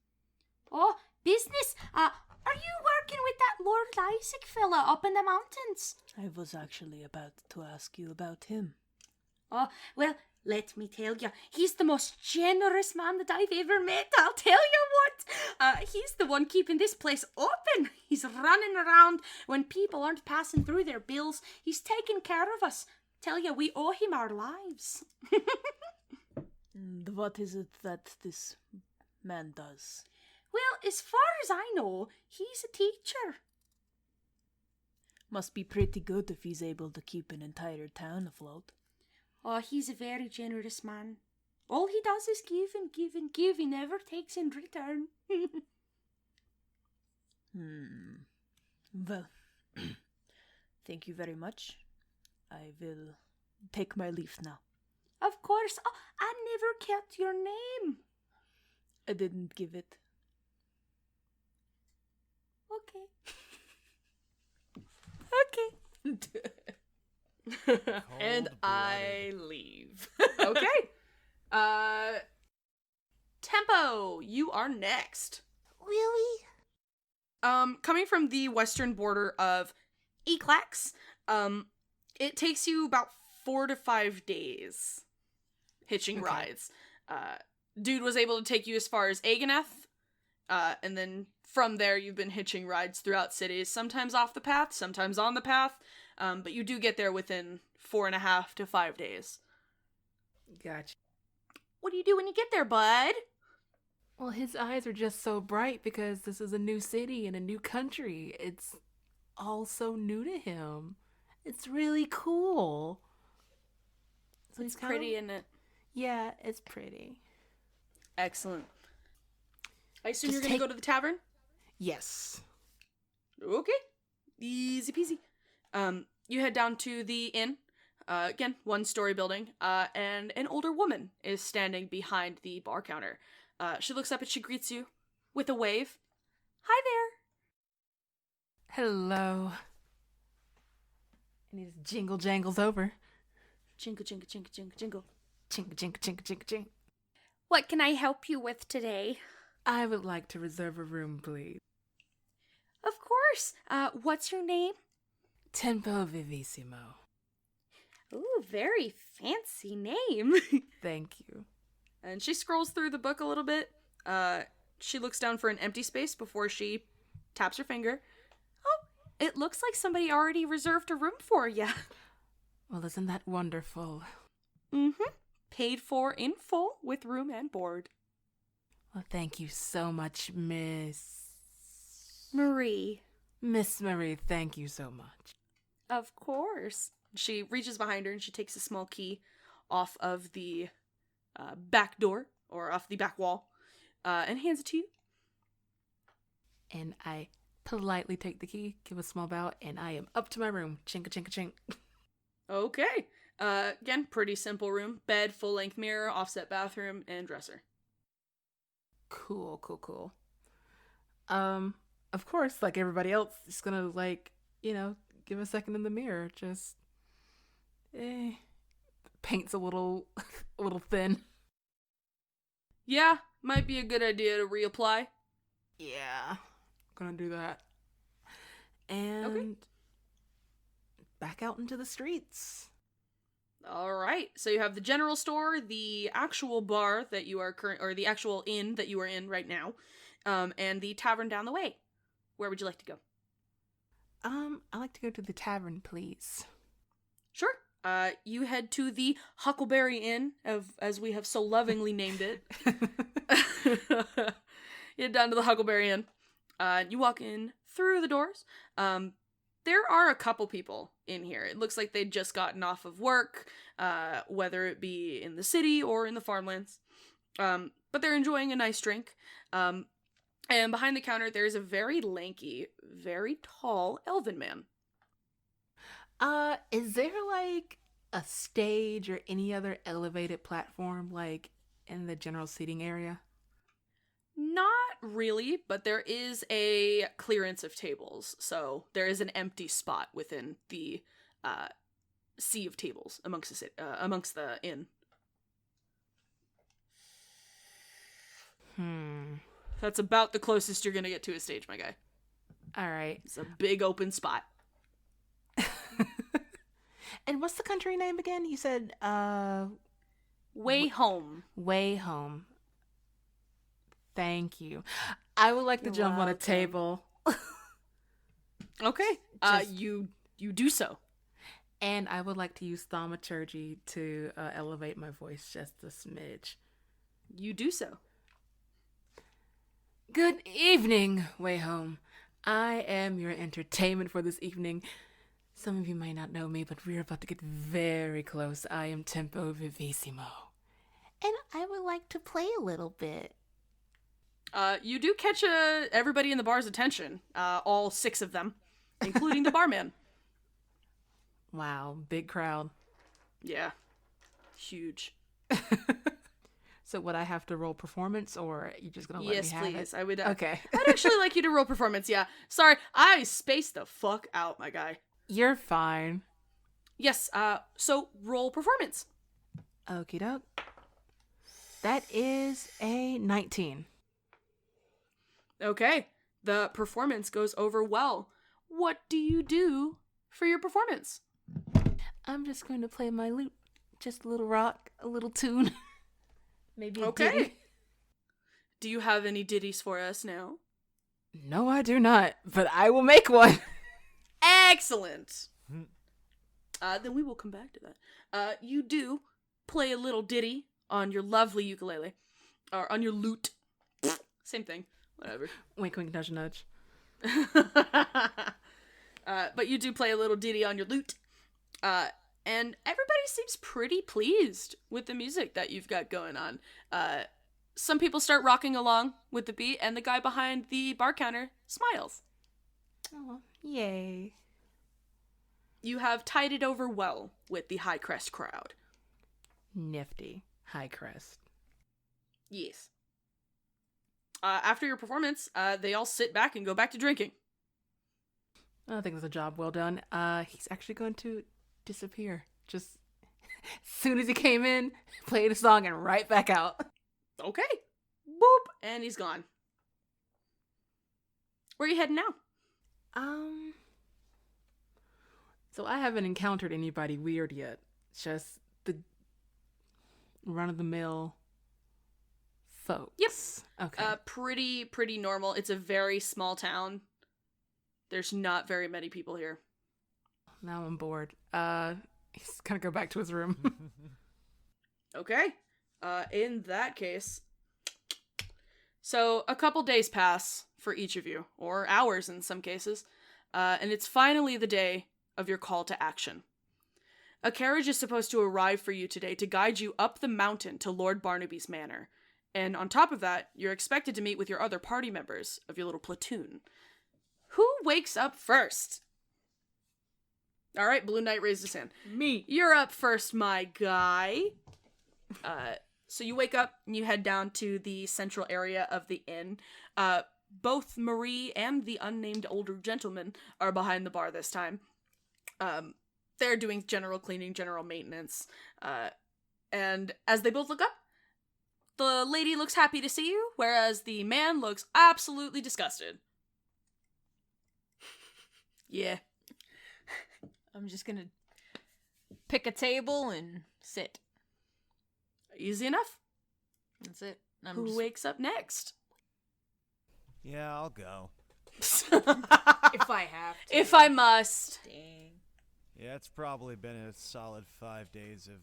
Oh, business? Are you working with that Lord Isaac fella up in the mountains? I was actually about to ask you about him. Oh, well, let me tell you, he's the most generous man that I've ever met. I'll tell you what. He's the one keeping this place open. He's running around when people aren't passing through their bills. He's taking care of us. Tell you, we owe him our lives. And what is it that this man does? Well, as far as I know, he's a teacher. Must be pretty good if he's able to keep an entire town afloat. Oh, he's a very generous man. All he does is give and give and give. He never takes in return. Well, thank you very much. I will take my leave now. Of course. Oh, I never kept your name. I didn't give it. Okay. And I leave. Okay. Tempo, you are next. Really? Coming from the western border of Eclax, it takes you about 4 to 5 days hitching rides. Dude was able to take you as far as Aganath, and then from there you've been hitching rides throughout cities, sometimes off the path, sometimes on the path, but you do get there within 4.5 to 5 days. Gotcha. What do you do when you get there, bud? Well, his eyes are just so bright because this is a new city and a new country. It's all so new to him. It's really cool. So It's he's kind pretty, of, isn't it? yeah, it's pretty. Excellent. I assume Just you're gonna take- go to the tavern? Yes. Okay. Easy peasy. You head down to the inn. Again, 1-story building. And an older woman is standing behind the bar counter. She looks up and she greets you with a wave. Hi there. Hello. And his jingle jangles over. Jingle, jingle, jingle, jingle, jingle. Chink, chink, chink, chink, chink. What can I help you with today? I would like to reserve a room, please. Of course. What's your name? Tempo vivissimo. Ooh, very fancy name. Thank you. And she scrolls through the book a little bit. She looks down for an empty space before she taps her finger. Oh, it looks like somebody already reserved a room for you. Well, isn't that wonderful? Mm-hmm. Paid for in full with room and board. Well, thank you so much, Marie. Miss Marie, thank you so much. Of course. She reaches behind her and she takes a small key off of the back door, or off the back wall, and hands it to you. And I politely take the key, give a small bow, and I am up to my room. Chink a chink a chink. Okay. Again, pretty simple room. Bed, full-length mirror, offset bathroom, and dresser. Cool, cool, cool. Of course, like everybody else, just gonna give a second in the mirror. Just, paint's a little, a little thin. Yeah, might be a good idea to reapply. Yeah, gonna do that. And back out into the streets. All right. So you have the general store, the actual bar that you are or the actual inn that you are in right now, and the tavern down the way. Where would you like to go? I'd like to go to the tavern, please. Sure. You head to the Huckleberry Inn, as we have so lovingly named it. You head down to the Huckleberry Inn. You walk in through the doors. There are a couple people in here. It looks like they'd just gotten off of work, whether it be in the city or in the farmlands. But they're enjoying a nice drink. And behind the counter, there's a very lanky, very tall elven man. Is there like a stage or any other elevated platform like in the general seating area? Not really, but there is a clearance of tables. So there is an empty spot within the sea of tables amongst the inn. That's about the closest you're gonna get to a stage, my guy. All right. It's a big open spot. And what's the country name again? You said Way home. Way Home. Thank you. I would like to You're jump on a welcome. table. Okay. Just- You do so. And I would like to use thaumaturgy to elevate my voice just a smidge. You do so. Good evening, Way Home. I am your entertainment for this evening. Some of you might not know me, but we're about to get very close. I am Tempo Vivissimo. And I would like to play a little bit. You do catch everybody in the bar's attention. All 6 of them, including the barman. Wow, big crowd. Yeah. Huge. So would I have to roll performance, or are you just gonna let Yes, me have please. it? I would. Okay. I'd actually like you to roll performance. Yeah. Sorry, I spaced the fuck out, my guy. You're fine. Yes. So roll performance. Okie doke. That is a 19. Okay. The performance goes over well. What do you do for your performance? I'm just going to play my lute. Just a little rock, a little tune. Maybe a Okay. ditty. Do you have any ditties for us now? No, I do not, but I will make one. Excellent. Then we will come back to that. You do play a little ditty on your lovely ukulele, or on your lute. Same thing. Whatever. Wink, wink, nudge, nudge. But you do play a little ditty on your lute. And everybody seems pretty pleased with the music that you've got going on. Some people start rocking along with the beat, and the guy behind the bar counter smiles. Oh, yay. You have tided over well with the High Crest crowd. Nifty. High crest. Yes. After your performance, they all sit back and go back to drinking. I think it was a job well done. He's actually going to disappear. Just as soon as he came in, played a song and right back out. Okay. Boop. And he's gone. Where are you heading now? So I haven't encountered anybody weird yet. It's just the run-of-the-mill folks. Yep. Okay. Pretty normal. It's a very small town. There's not very many people here. Now I'm bored. He's gonna go back to his room. Okay. In that case, so a couple days pass for each of you, or hours in some cases, and it's finally the day of your call to action. A carriage is supposed to arrive for you today to guide you up the mountain to Lord Barnaby's manor, and on top of that, you're expected to meet with your other party members of your little platoon. Who wakes up first? All right, Blue Knight raised his hand. Me. You're up first, my guy. So you wake up and you head down to the central area of the inn. Both Marie and the unnamed older gentleman are behind the bar this time. They're doing general cleaning, general maintenance. And as they both look up, the lady looks happy to see you, whereas the man looks absolutely disgusted. Yeah. I'm just gonna pick a table and sit. Easy enough. That's it. Who wakes up next? Yeah, I'll go. If I have to. If I must. Dang. Yeah, it's probably been a solid 5 days of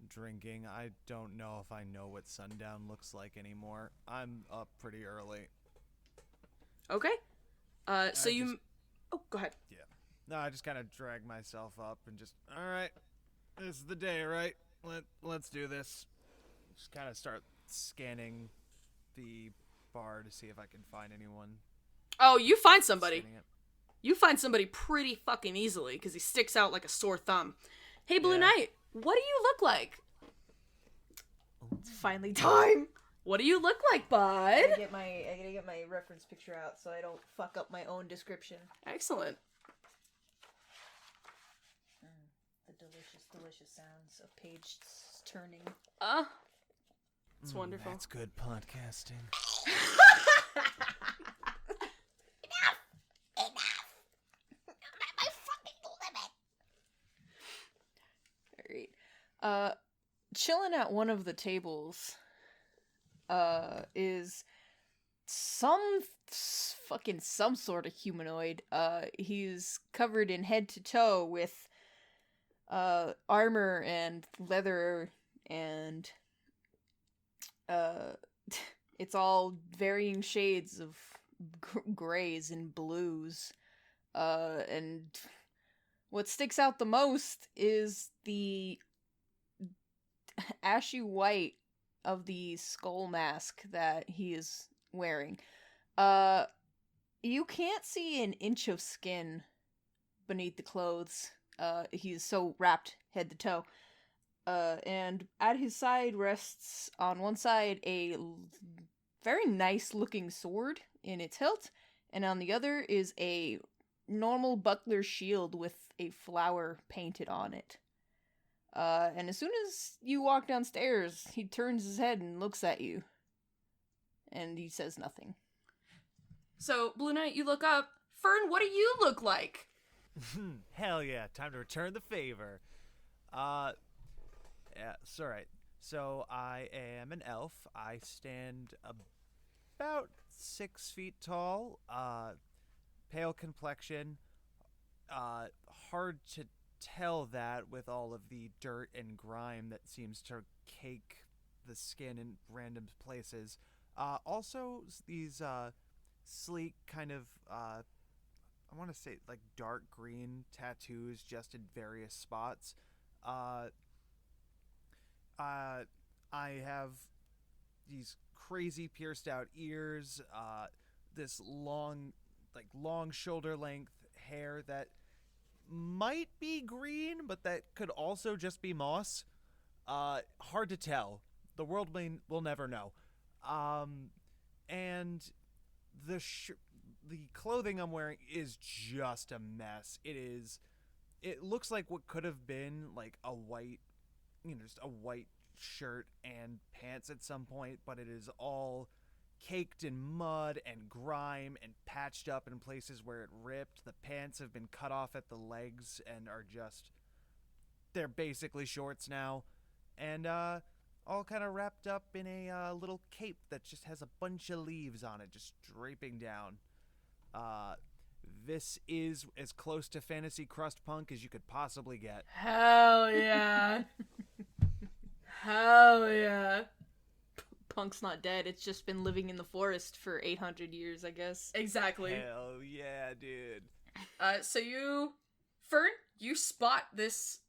drinking. I don't know if I know what sundown looks like anymore. I'm up pretty early. Okay. So you... Oh, go ahead. Yeah. No, I just kind of drag myself up and just, all right, this is the day, right? Let's do this. Just kind of start scanning the bar to see if I can find anyone. Oh, you find somebody. Scanning it. You find somebody pretty fucking easily, because he sticks out like a sore thumb. Hey, Blue Yeah. Knight, what do you look like? It's finally time. What do you look like, bud? I gotta get my reference picture out so I don't fuck up my own description. Excellent. The delicious sounds of page turning. It's wonderful. That's good podcasting. Alright. Chilling at one of the tables, is some sort of humanoid. He's covered in head to toe with, armor and leather and, it's all varying shades of grays and blues. And what sticks out the most is the ashy white of the skull mask that he is wearing. You can't see an inch of skin beneath the clothes. He's so wrapped head to toe. And at his side rests on one side a very nice looking sword in its hilt, and on the other is a normal buckler shield with a flower painted on it. And as soon as you walk downstairs, he turns his head and looks at you. And he says nothing. So, Blue Knight, you look up. Fern, what do you look like? Hell yeah, time to return the favor. Yeah, it's alright. So I am an elf. I stand about 6 feet tall. Pale complexion. Hard to tell that with all of the dirt and grime that seems to cake the skin in random places. Also, these sleek kind of I want to say like dark green tattoos just in various spots. I have these crazy pierced out ears, this long shoulder length hair that might be green, but that could also just be moss. Hard to tell. The world will never know. And the clothing I'm wearing is just a mess. It looks like what could have been like a white, just a white shirt and pants at some point, but it is all caked in mud and grime and patched up in places where it ripped. The pants have been cut off at the legs and they're basically shorts now. And all kind of wrapped up in a little cape that just has a bunch of leaves on it, just draping down. This is as close to fantasy crust punk as you could possibly get. Hell yeah. Hell yeah. Punk's not dead. It's just been living in the forest for 800 years, I guess. Exactly. Hell yeah, dude. So Fern, you spot this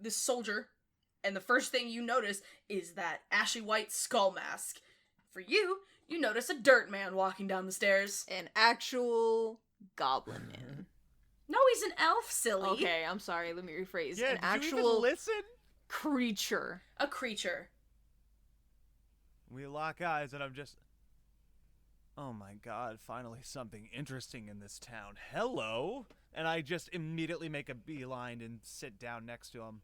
soldier, and the first thing you notice is that ashy white skull mask. For you notice a dirt man walking down the stairs. An actual goblin man. No, he's an elf, silly. Okay, I'm sorry. Let me rephrase. Yeah, An did you actual even listen? creature. A creature. We lock eyes and I'm just... Oh my god, finally something interesting in this town. Hello! And I just immediately make a beeline and sit down next to him.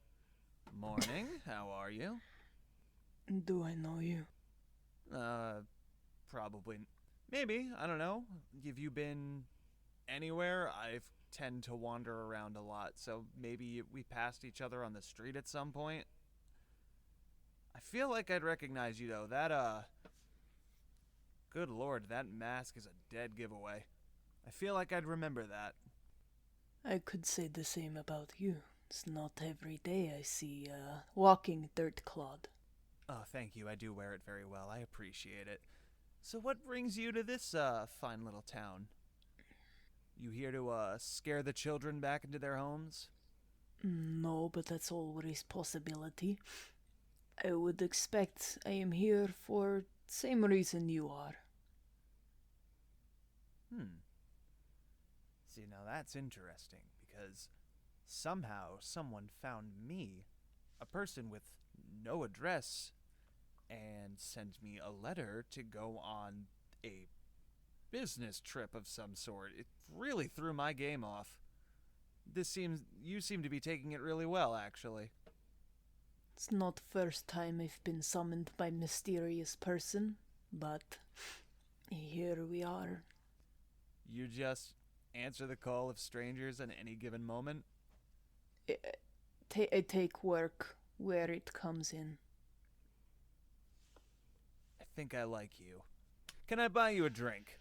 Morning, how are you? Do I know you? Probably. Maybe, I don't know. Have you been anywhere? I tend to wander around a lot, so maybe we passed each other on the street at some point. I feel like I'd recognize you, though. Good lord, that mask is a dead giveaway. I feel like I'd remember that. I could say the same about you. It's not every day I see a walking dirt clod. Oh, thank you. I do wear it very well. I appreciate it. So what brings you to this, fine little town? You here to, scare the children back into their homes? No, but that's always possibility. I would expect I am here for same reason you are. See, now that's interesting, because somehow someone found me, a person with no address, and sent me a letter to go on a business trip of some sort. It really threw my game off. You seem to be taking it really well, actually. It's not the first time I've been summoned by mysterious person, but here we are. You just answer the call of strangers at any given moment? I take work where it comes in. I think I like you. Can I buy you a drink?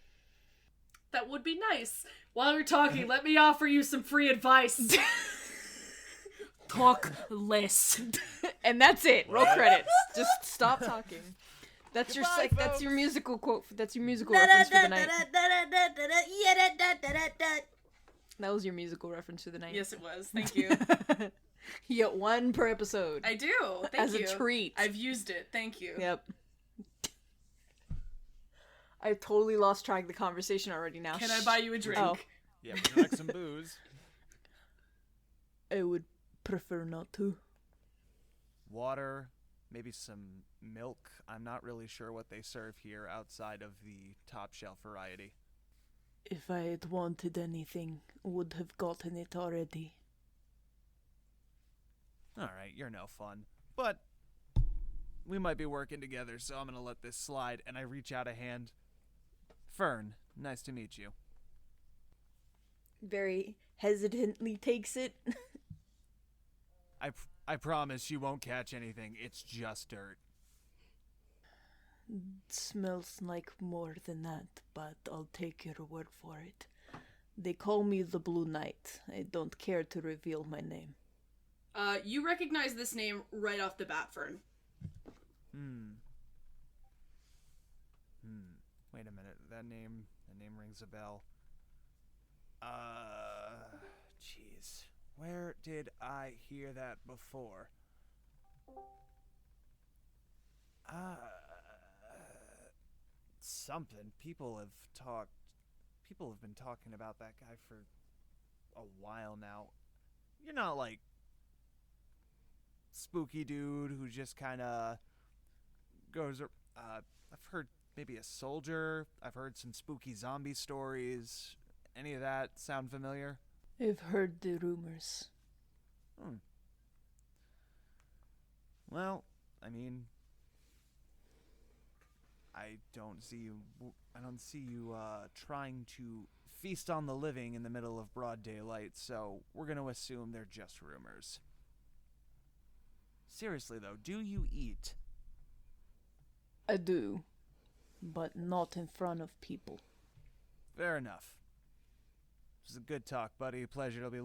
That would be nice. While we're talking, let me offer you some free advice. Talk less. And that's it. Roll credits. Just stop talking. That's Goodbye, that's your folks. musical quote. That's your musical reference for the night. That was your musical reference for the night. Yes, it was. Thank you. You get one per episode. I do. Thank As you. a treat. I've used it. Thank you. Yep. I've totally lost track of the conversation already now. Can I buy you a drink? Oh. Yeah, would you like some booze? I would prefer not to. Water, maybe some milk. I'm not really sure what they serve here outside of the top shelf variety. If I had wanted anything, would have gotten it already. Alright, you're no fun. But we might be working together, so I'm gonna let this slide, and I reach out a hand. Fern, nice to meet you. Very hesitantly takes it. I promise you won't catch anything. It's just dirt. It smells like more than that, but I'll take your word for it. They call me the Blue Knight. I don't care to reveal my name. You recognize this name right off the bat, Fern. Wait a minute. That name rings a bell. Jeez. Where did I hear that before? Something. People have been talking about that guy for a while now. You're not like spooky dude who just kind of goes. I've heard maybe a soldier. I've heard some spooky zombie stories. Any of that sound familiar? I've heard the rumors. Well, I mean, I don't see you. I don't see you trying to feast on the living in the middle of broad daylight. So we're gonna assume they're just rumors. Seriously though, do you eat? I do, but not in front of people. Fair enough. This is a good talk, buddy. Pleasure to be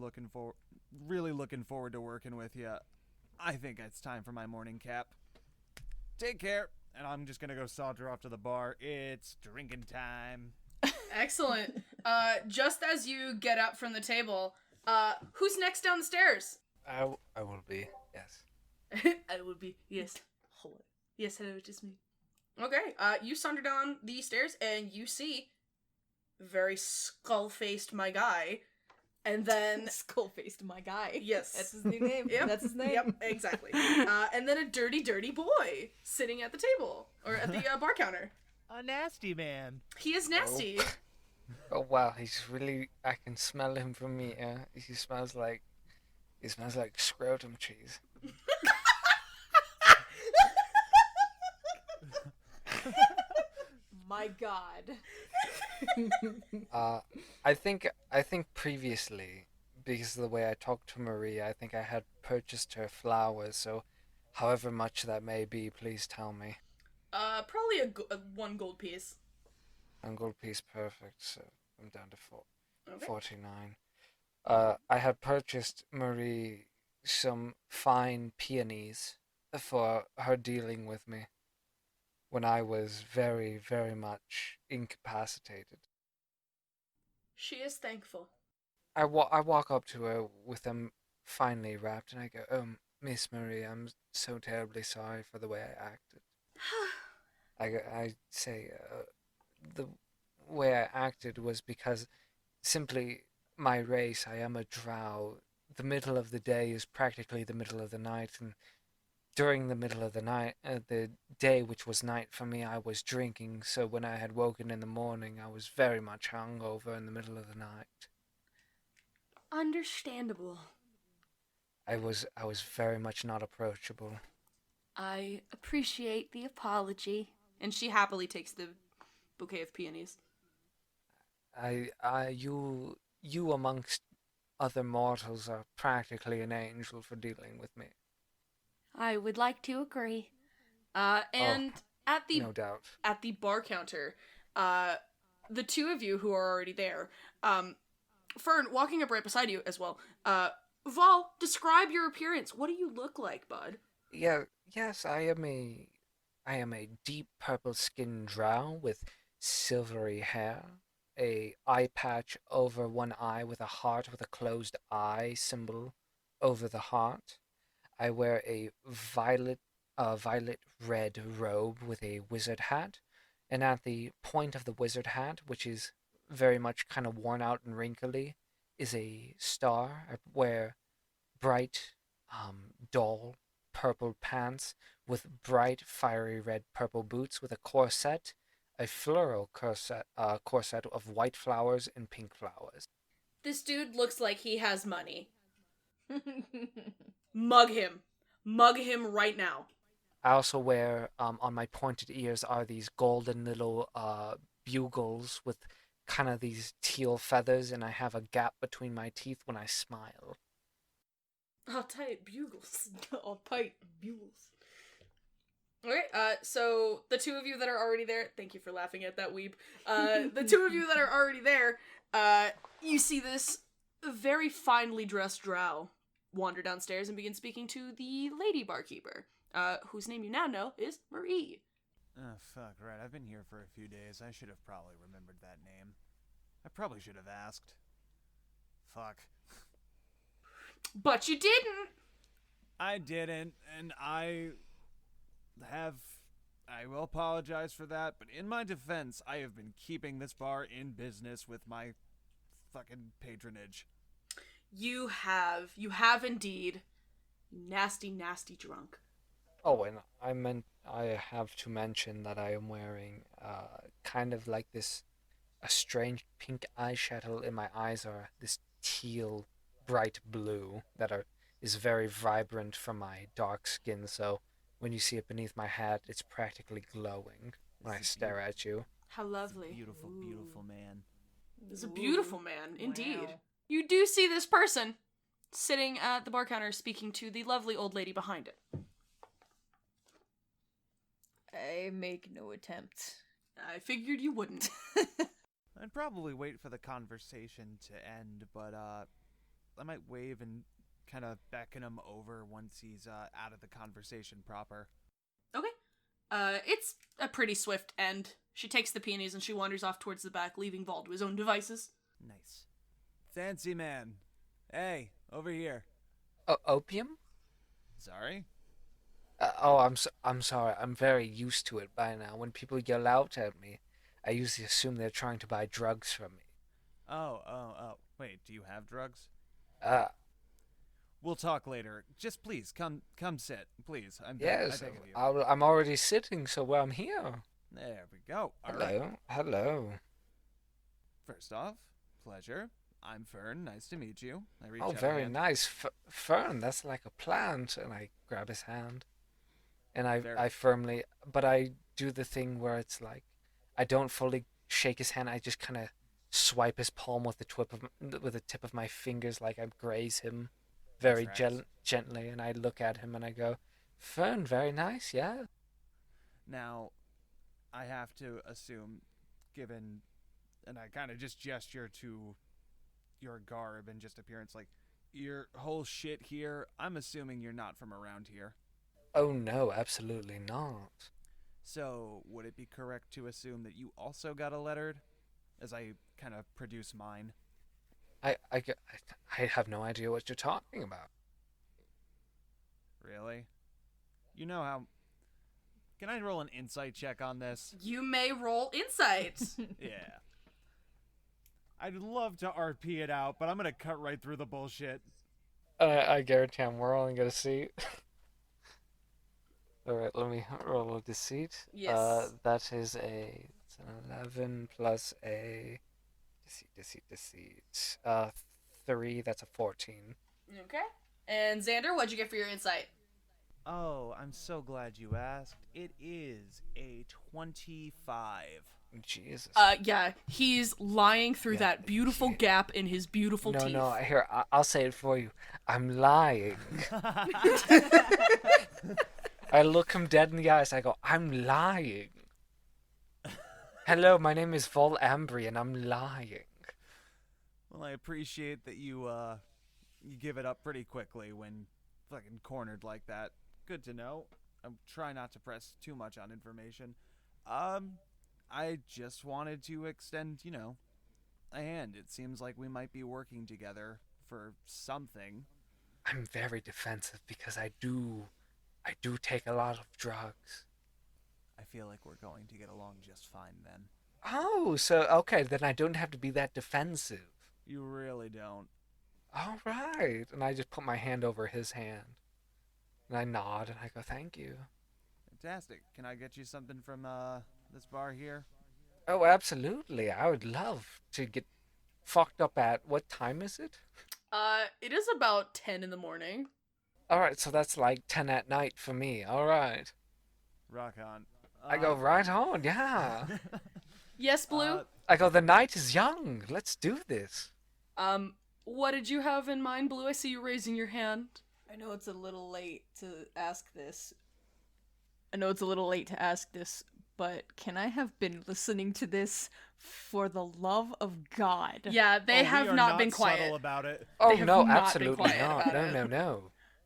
really looking forward to working with you. I think it's time for my morning cap. Take care. And I'm just gonna go saunter off to the bar. It's drinking time. Excellent. Just as you get up from the table, who's next down the stairs? I will be, yes. I would be, yes. Hello. Yes, hello, it is me. Okay, you saunter down the stairs and you see very skull-faced my guy, and then Skull-faced my guy. yes, That's his new name. Yep. That's his name. Yep, exactly. And then a dirty boy sitting at the table or at the bar counter. A nasty man. He is nasty. Oh wow, he's really, I can smell him from here. He smells like scrotum cheese. My God. I think previously, because of the way I talked to Marie, I think I had purchased her flowers, so however much that may be, please tell me. Probably a 1 gold piece. 1 gold piece, perfect, so I'm down to Okay. 49. I had purchased Marie some fine peonies for her dealing with me when I was very, very much incapacitated. She is thankful. I walk up to her with them finely wrapped, and I go, Miss Marie, I'm so terribly sorry for the way I acted. I say, the way I acted was because simply my race, I am a drow. The middle of the day is practically the middle of the night, and during the middle of the night, the day which was night for me, I was drinking, so when I had woken in the morning, I was very much hungover in the middle of the night. Understandable. I was very much not approachable. I appreciate the apology. And she happily takes the bouquet of peonies. You amongst other mortals are practically an angel for dealing with me. I would like to agree. And at the No doubt. at the bar counter, the two of you who are already there, Fern walking up right beside you as well. Vol, describe your appearance. What do you look like, bud? Yes, I am a deep purple skinned drow with silvery hair, a eye patch over one eye with a heart with a closed eye symbol over the heart. I wear a violet red robe with a wizard hat, and at the point of the wizard hat, which is very much kind of worn out and wrinkly, is a star. I wear bright, dull purple pants with bright, fiery red purple boots with a corset, a floral corset of white flowers and pink flowers. This dude looks like he has money. Mug him. Mug him right now. I also wear, on my pointed ears are these golden little bugles with kind of these teal feathers, and I have a gap between my teeth when I smile. Oh, tight bugles. All tight bugles. Okay, so the two of you that are already there, thank you for laughing at that weeb. The two of you that are already there, you see this very finely dressed drow wander downstairs and begin speaking to the lady barkeeper, whose name you now know is Marie. Oh, fuck, right. I've been here for a few days. I should have probably remembered that name. I probably should have asked. fuck. But you didn't. I didn't, and I will apologize for that, but in my defense, I have been keeping this bar in business with my fucking patronage. You have indeed. Nasty, nasty drunk. Oh, and I have to mention that I am wearing kind of like this a strange pink eyeshadow, and my eyes are this teal bright blue that is very vibrant from my dark skin, so when you see it beneath my hat, it's practically glowing when I stare at you. How lovely. Beautiful, beautiful man. He's a beautiful man, indeed. Wow. You do see this person sitting at the bar counter speaking to the lovely old lady behind it. I make no attempt. I figured you wouldn't. I'd probably wait for the conversation to end, but I might wave and kind of beckon him over once he's out of the conversation proper. Okay. It's a pretty swift end. She takes the peonies and she wanders off towards the back, leaving Vol to his own devices. Nice. Fancy man. Hey, over here. Opium? Sorry? I'm sorry. I'm very used to it by now. When people yell out at me, I usually assume they're trying to buy drugs from me. Oh. Wait, do you have drugs? We'll talk later. Just please, come sit. Please, I Yes, beg of you. I'm already sitting, so I'm here. There we go. All Hello, right. hello. First off, pleasure. I'm Fern. Nice to meet you. I reach Oh, out a very hand. nice. Fern, that's like a plant. And I grab his hand. And Very- I firmly, but I do the thing where it's like, I don't fully shake his hand. I just kind of swipe his palm with the tip of my fingers, like I graze him very tracks. gently. And I look at him and I go, Fern, very nice, yeah. Now, I have to assume, given, and I kind of just gesture to your garb and just appearance, like, your whole shit here, I'm assuming you're not from around here. Oh no, absolutely not. So, would it be correct to assume that you also got a lettered? As I kind of produce mine. I have no idea what you're talking about. Really? You know how... Can I roll an insight check on this? You may roll insight. Yeah. I'd love to RP it out, but I'm gonna cut right through the bullshit. I guarantee we're only gonna see. Alright, let me roll a deceit. Yes. That is it's an 11 plus a deceit. 3, that's a 14. Okay. And Xander, what'd you get for your insight? Oh, I'm so glad you asked. It is a 25. Jesus. Yeah, he's lying through Yeah, that beautiful yeah. gap in his beautiful teeth. No, here, I'll say it for you. I'm lying. I look him dead in the eyes. I go, I'm lying. Hello, my name is Vol Ambry, and I'm lying. Well, I appreciate that you give it up pretty quickly when fucking cornered like that. Good to know. I'll try not to press too much on information. I just wanted to extend, a hand. It seems like we might be working together for something. I'm very defensive because I do take a lot of drugs. I feel like we're going to get along just fine then. Oh, so okay, then I don't have to be that defensive. You really don't. All right. And I just put my hand over his hand. And I nod and I go, thank you. Fantastic. Can I get you something from this bar here? Oh, absolutely. I would love to get fucked up at, what time is it? It is about 10 in the morning. All right, so that's like 10 at night for me. All right. Rock on. I go, right on, yeah. Yes, Blue? I go, the night is young. Let's do this. What did you have in mind, Blue? I see you raising your hand. I know it's a little late to ask this, but can I have been listening to this for the love of God? Yeah, they Oh, have we are not been quiet. subtle about it. Oh, They have no, not been absolutely quiet not. about it.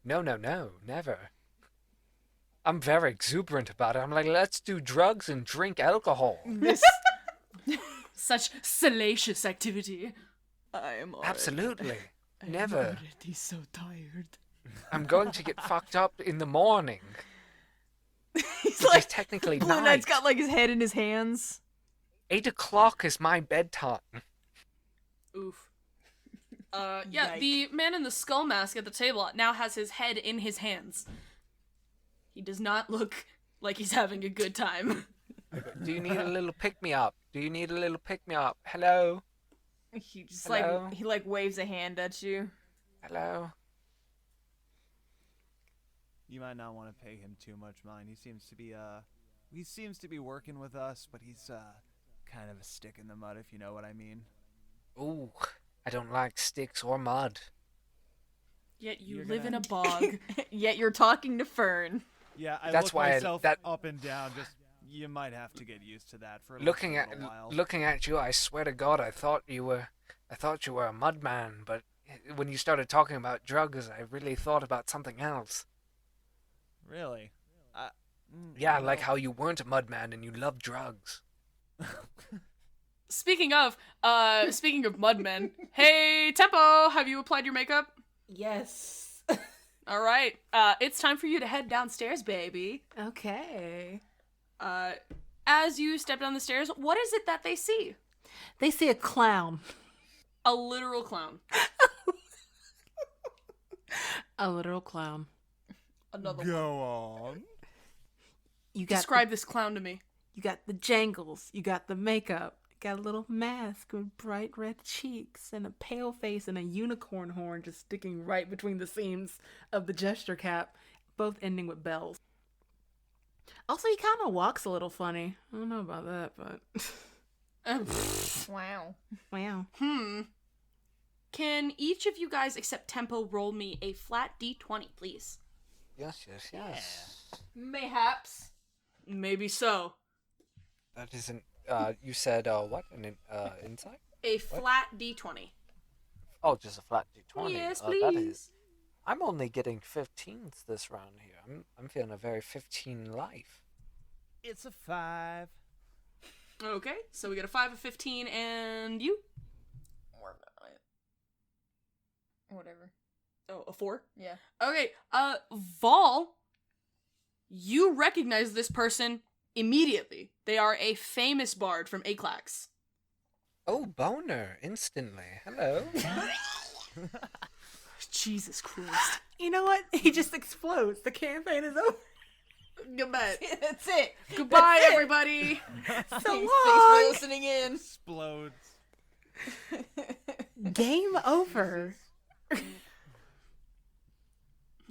No, never. I'm very exuberant about it. I'm like, let's do drugs and drink alcohol. This Such salacious activity. I am already, Absolutely. I'm Never. already so tired. I'm going to get fucked up in the morning. He's Which like, is technically Blue night. Knight's got like his head in his hands. 8 o'clock is my bedtime. Oof. Yeah, the man in the skull mask at the table now has his head in his hands. He does not look like he's having a good time. Do you need a little pick-me-up? Do you need a little pick-me-up? Hello? He just Hello? he waves a hand at you. Hello? You might not want to pay him too much mind. He seems to be working with us, but he's kind of a stick in the mud, if you know what I mean. Ooh, I don't like sticks or mud. Yet you You're live gonna- in a bog. Yet you're talking to Fern. Yeah, I That's look why myself that- up and down. Just you might have to get used to that for Looking a at little while. looking at you, I swear to God, I thought you were a mud man, but when you started talking about drugs, I really thought about something else. Really? Yeah, like how you weren't a mud man and you loved drugs. Speaking of mudmen, hey Tempo, have you applied your makeup? Yes. All right, it's time for you to head downstairs, baby. Okay. As you step down the stairs, what is it that they see? They see a clown. A literal clown. A literal clown. Another one. Go on. You got Describe this clown to me. you got the jangles. You got the makeup. Got a little mask with bright red cheeks and a pale face and a unicorn horn just sticking right between the seams of the gesture cap, both ending with bells. Also, he kind of walks a little funny. I don't know about that, but Wow. wow. Can each of you guys except Tempo roll me a flat d20, please? Yes, yes, yes. Mayhaps. Maybe so. That isn't. You said what? An insight? A flat d20. Oh, just a flat d20. Yes, That please. is. I'm only getting 15s this round here. I'm feeling a very 15 life. It's a 5. Okay, so we got a 5, a 15, and you? Or whatever. Oh, a 4? Yeah. Okay, Vol, you recognize this person immediately. They are a famous bard from Aclax. Oh, boner! Instantly. Hello. Jesus Christ. You know what? He just explodes. The campaign is over. Goodbye. That's it. Goodbye, That's it. everybody. So Thanks for long. listening in. Explodes. Game over.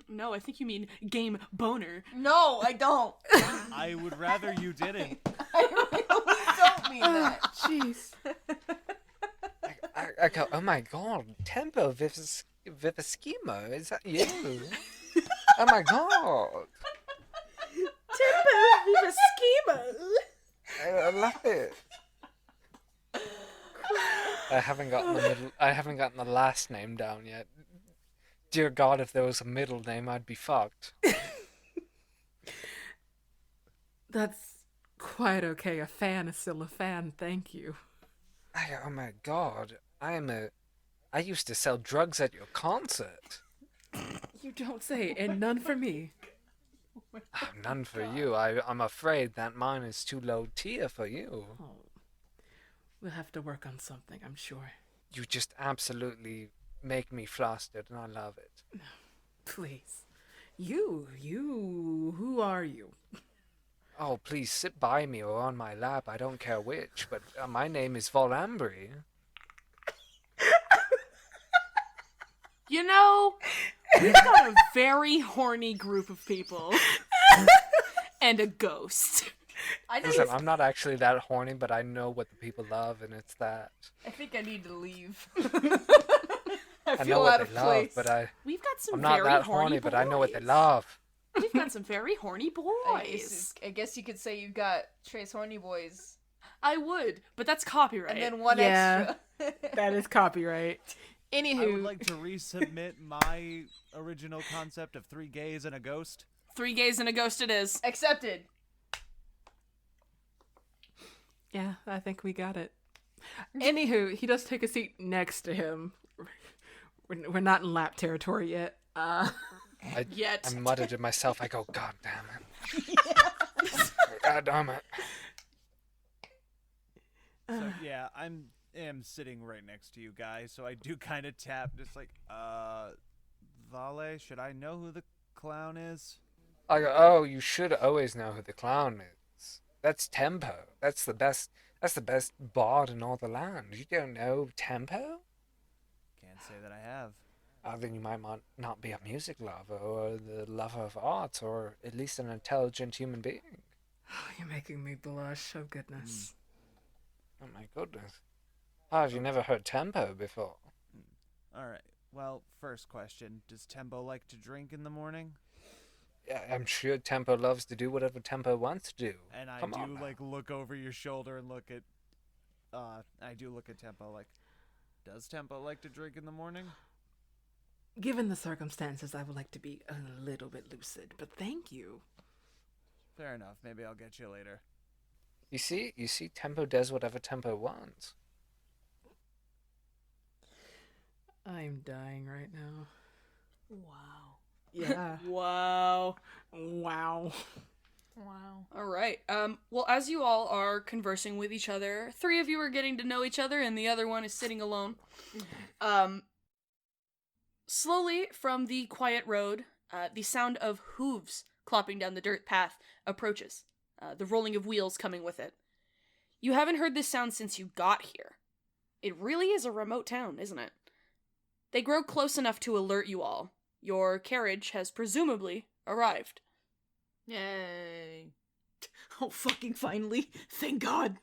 No, I think you mean game boner. No, I don't. I would rather you didn't. I really don't mean that. Jeez. I go. Oh my God! Tempo Vivischemo, is that you? Oh my God! Tempo Viva I love it. I haven't gotten the last name down yet. Dear God, if there was a middle name, I'd be fucked. That's quite okay. A fan is still a fan. Thank you. Oh my God! I used to sell drugs at your concert. You don't say, and none for me. Oh, none for you. I'm afraid that mine is too low tier for you. Oh, we'll have to work on something, I'm sure. You just absolutely make me flustered, and I love it. Please. Who are you? Oh, please sit by me or on my lap. I don't care which, but my name is Volambri. You know, we've got a very horny group of people. And a ghost. Listen, I'm not actually that horny, but I know what the people love, and it's that. I think I need to leave. I feel know what out they of love, place. but We've got some I'm not very that horny horny, boys. but I know what they love. We've got some very horny boys. I guess you could say you've got Trace Horny Boys. I would, but that's copyright. And then one Yeah. extra. That is copyright. I would Anywho, like to resubmit my original concept of 3 gays and a ghost. 3 gays and a ghost it is. Accepted. yeah, I think we got it. Anywho, he does take a seat next to him. We're not in lap territory yet. I Yet. muttered to myself, I go, God damn it. God damn it. So yeah, am sitting right next to you guys, so I do kind of tap, just like, Vale, should I know who the clown is? I go, oh, you should always know who the clown is. That's Tempo. That's the best bard in all the land. You don't know Tempo? Can't say that I have. Then you might not be a music lover or the lover of art or at least an intelligent human being. You're making me blush. Oh, goodness. Oh my goodness. Oh, have you never heard Tempo before? Alright, well, first question. Does Tempo like to drink in the morning? Yeah, I'm sure Tempo loves to do whatever Tempo wants to do. And I Come do, on now. like, look over your shoulder and look at, I do look at Tempo, like, does Tempo like to drink in the morning? Given the circumstances, I would like to be a little bit lucid, but thank you. Fair enough, maybe I'll get you later. You see, Tempo does whatever Tempo wants. I'm dying right now. Wow. Yeah. Wow. Wow. Wow. All right. Well, as you all are conversing with each other, 3 of you are getting to know each other, and the other one is sitting alone. Slowly, from the quiet road, the sound of hooves clopping down the dirt path approaches, the rolling of wheels coming with it. You haven't heard this sound since you got here. It really is a remote town, isn't it? They grow close enough to alert you all. Your carriage has presumably arrived. Yay. Oh, fucking finally. Thank God.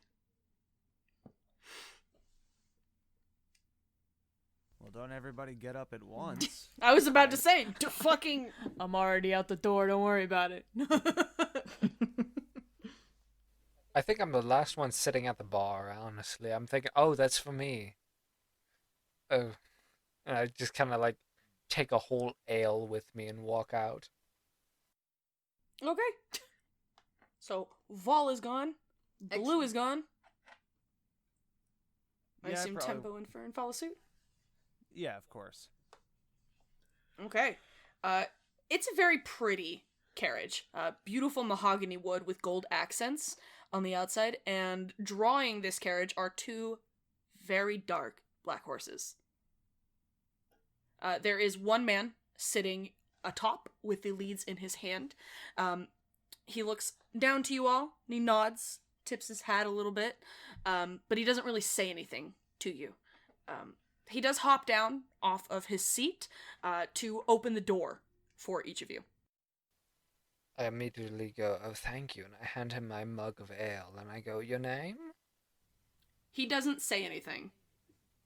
Well, don't everybody get up at once. I was about to say, fucking... I'm already out the door, don't worry about it. I think I'm the last one sitting at the bar, honestly. I'm thinking, oh, that's for me. Oh. And I just kind of like take a whole ale with me and walk out. Okay. So, Vol is gone. Blue is gone. I Yeah, assume probably. Tempo and Fern follow suit. Yeah, of course. Okay. It's a very pretty carriage. Beautiful mahogany wood with gold accents on the outside, and drawing this carriage are 2 very dark black horses. There is one man sitting atop with the leads in his hand. He looks down to you all, and he nods, tips his hat a little bit, but he doesn't really say anything to you. He does hop down off of his seat to open the door for each of you. I immediately go, oh, thank you, and I hand him my mug of ale, and I go, your name? He doesn't say anything.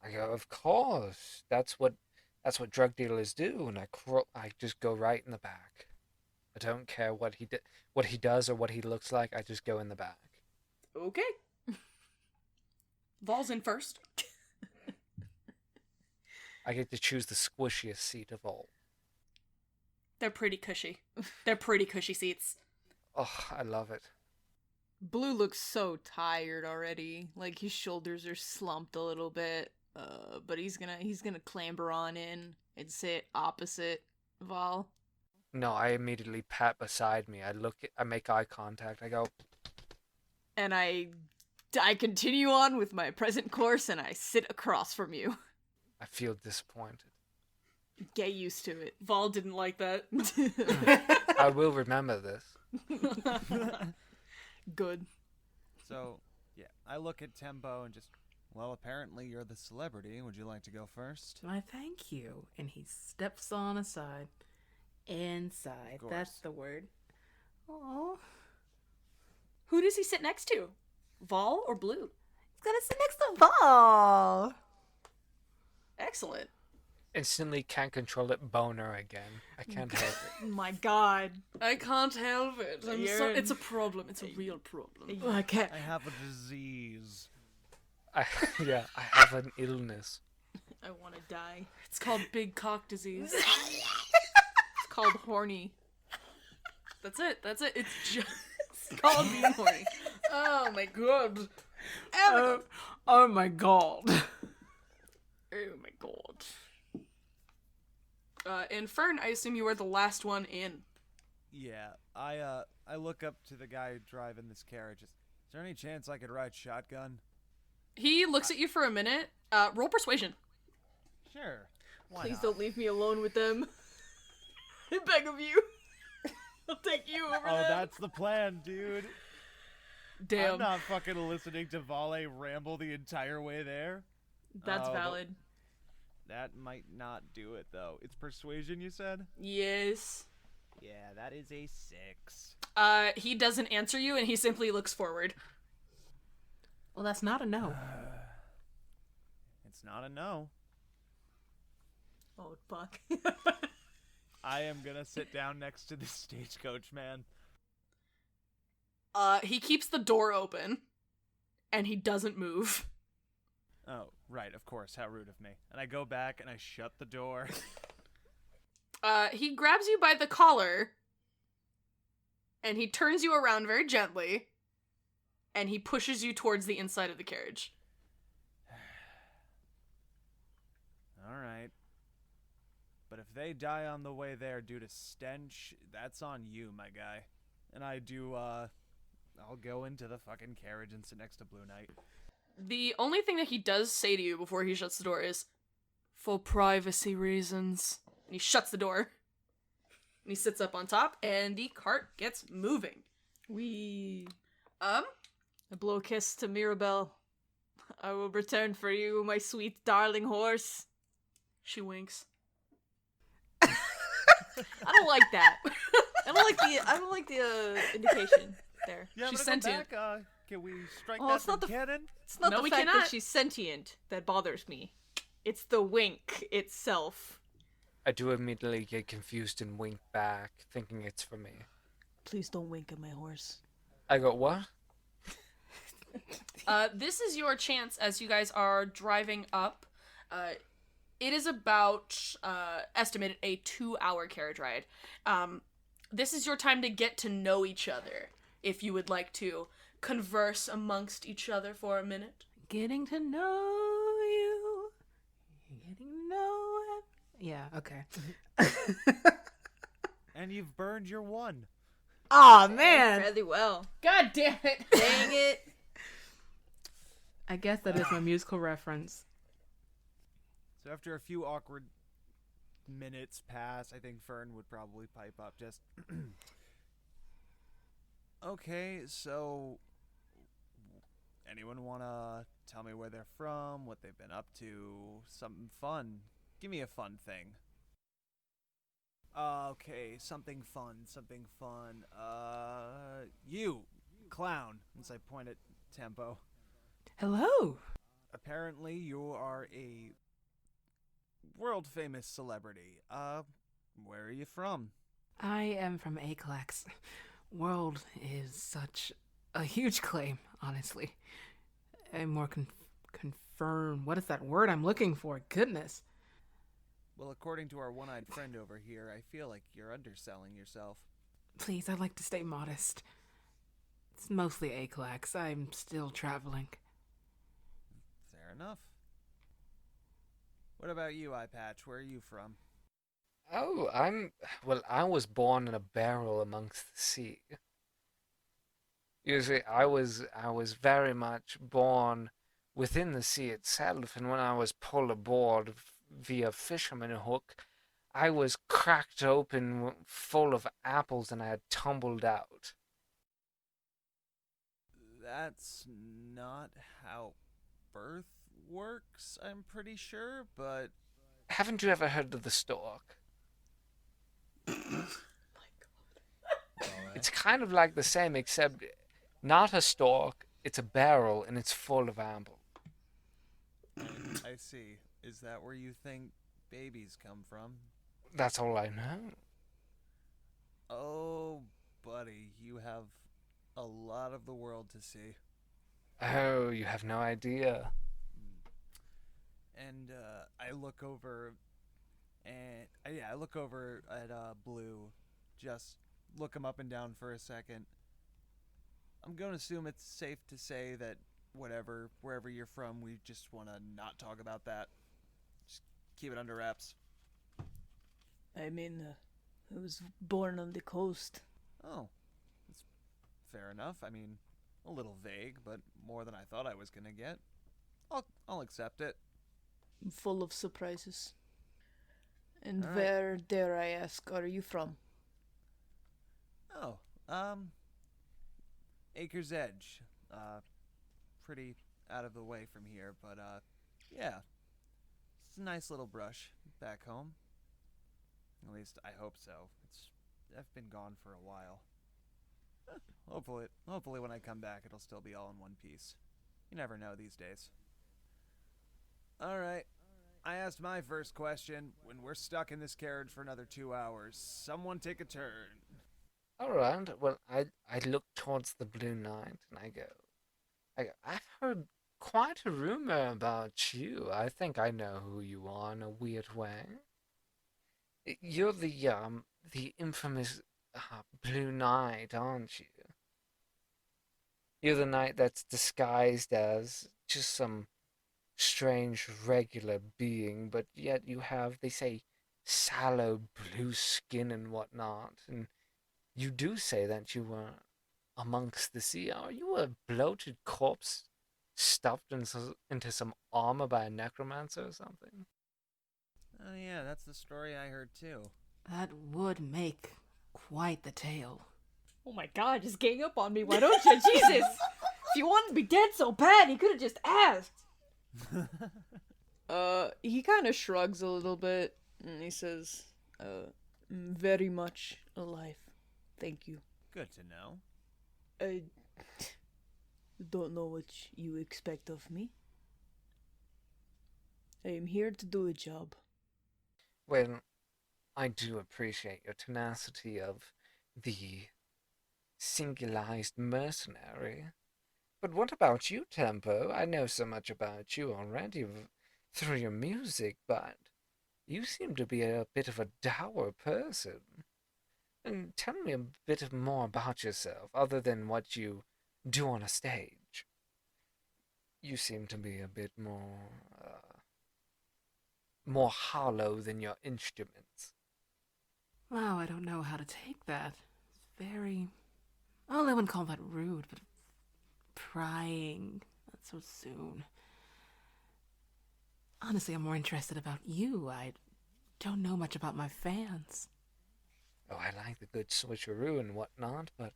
I go, of course, that's what drug dealers do, and I just go right in the back. I don't care what he does or what he looks like, I just go in the back. Okay. Vol's in first. I get to choose the squishiest seat of all. They're pretty cushy. They're pretty cushy seats. Oh, I love it. Blue looks so tired already. Like his shoulders are slumped a little bit. But he's gonna clamber on in and sit opposite Vol. No, I immediately pat beside me. I make eye contact. I go, And I continue on with my present course and I sit across from you. I feel disappointed. Get used to it. Vol didn't like that. I will remember this. Good. So, yeah, I look at Tempo and just, well, apparently you're the celebrity. Would you like to go first? Why, thank you. And he steps on aside. Inside. course. That's the word. Oh, Who does he sit next to? Vol or Blue? he's gonna sit next to Vol. Excellent. Instantly can't control it, boner again. I can't help it. My God. I can't help it. You're- It's a problem. It's a real problem. I can't. I have a disease. I have an illness. I want to die. It's called big cock disease. It's called horny. That's it. It's just called being horny. Oh my god. Oh my god. Oh my god. And Fern, I assume you are the last one in. Yeah, I look up to the guy driving this carriage. Is there any chance I could ride shotgun? He looks at you for a minute. Roll persuasion. Sure. Why Please not? don't leave me alone with them. I beg of you. I'll take you over Oh, them. that's the plan, dude. Damn. I'm not fucking listening to Vale ramble the entire way there. That's Oh, but valid. that might not do it, though. It's persuasion, you said? Yes. Yeah, that is a 6. He doesn't answer you, and he simply looks forward. Well, that's not a no. It's not a no. Oh, fuck. I am gonna sit down next to the stagecoach, man. He keeps the door open, and he doesn't move. Oh, right, of course. How rude of me. And I go back and I shut the door. He grabs you by the collar, and he turns you around very gently, and he pushes you towards the inside of the carriage. All right. But if they die on the way there due to stench, that's on you, my guy. And I'll go into the fucking carriage and sit next to Blue Knight. The only thing that he does say to you before he shuts the door is, "For privacy reasons." And he shuts the door. And he sits up on top, and the cart gets moving. We. Um, I blow a kiss to Mirabelle. I will return for you, my sweet darling horse. she winks. I don't like that. I don't like the indication there. Yeah, She's I'm gonna sentient. go back. Can we strike Oh, that it's not from the- canon? It's not No, the we fact cannot. that she's sentient that bothers me. It's the wink itself. I do immediately get confused and wink back, thinking it's for me. Please don't wink at my horse. I go, what? This is your chance as you guys are driving up. It is about, estimated a 2-hour carriage ride. This is your time to get to know each other, if you would like to converse amongst each other for a minute. Getting to know you. Getting to know. Yeah, okay. And you've burned your one. Aw, man. Fairly well. God damn it! Dang it. I guess that is my musical reference. So after a few awkward minutes pass, I think Fern would probably pipe up just... Okay, so... Anyone want to tell me where they're from, what they've been up to, something fun? Give me a fun thing. Okay, something fun. You, clown, as I point at Tempo. Hello. Apparently you are a world-famous celebrity. Where are you from? I am from Aclax. World is such a huge claim, honestly. A more confirm. What is that word I'm looking for? Goodness. Well, according to our one-eyed friend over here, I feel like you're underselling yourself. Please, I'd like to stay modest. It's mostly Aclax. I'm still traveling. Fair enough. What about you, Eye Patch? Where are you from? Oh, I was born in a barrel amongst the sea. You see, I was very much born within the sea itself, and when I was pulled aboard via fisherman hook, I was cracked open full of apples and I had tumbled out. That's not how birth works, I'm pretty sure, but... Haven't you ever heard of the stork? It's kind of like the same, except not a stork, it's a barrel and it's full of apple. I see. Is that where you think babies come from? That's all I know. Oh, buddy, you have a lot of the world to see. Oh, you have no idea. And I look over, and I look over at Blue, just look him up and down for a second. I'm going to assume it's safe to say that wherever you're from, we just want to not talk about that. Just keep it under wraps. I mean, I was born on the coast. Oh, that's fair enough. I mean, a little vague, but more than I thought I was gonna get. I'll accept it. Full of surprises. And All right. where, dare I ask, are you from? Oh, Acre's Edge. Pretty out of the way from here, but yeah. It's a nice little brush back home. At least I hope so. I've been gone for a while. Hopefully when I come back it'll still be all in one piece. You never know these days. Alright. I asked my first question. When we're stuck in this carriage for another 2 hours, someone take a turn. Alright, well, I look towards the Blue Knight and I go, I've heard quite a rumor about you. I think I know who you are in a weird way. You're the infamous Blue Knight, aren't you? You're the knight that's disguised as just some strange regular being, but yet you have, they say, sallow blue skin and whatnot, and you do say that you were amongst the sea. Are you a bloated corpse stuffed into some armor by a necromancer or something? Oh yeah, that's the story I heard too. That would make quite the tale. Oh my god, just gang up on me, why don't you? Jesus! If you wanted to be dead so bad, you could have just asked. He kind of shrugs a little bit, and he says, Very much alive. Thank you. Good to know. I don't know what you expect of me. I am here to do a job. Well, I do appreciate your tenacity of the singularized mercenary. But what about you, Tempo? I know so much about you already through your music, but you seem to be a bit of a dour person. And tell me a bit more about yourself, other than what you do on a stage. You seem to be a bit more hollow than your instruments. Wow, I don't know how to take that. It's very... Oh, I wouldn't call that rude, but prying. Not so soon. Honestly, I'm more interested about you. I don't know much about my fans. Oh, I like the good switcheroo and whatnot, but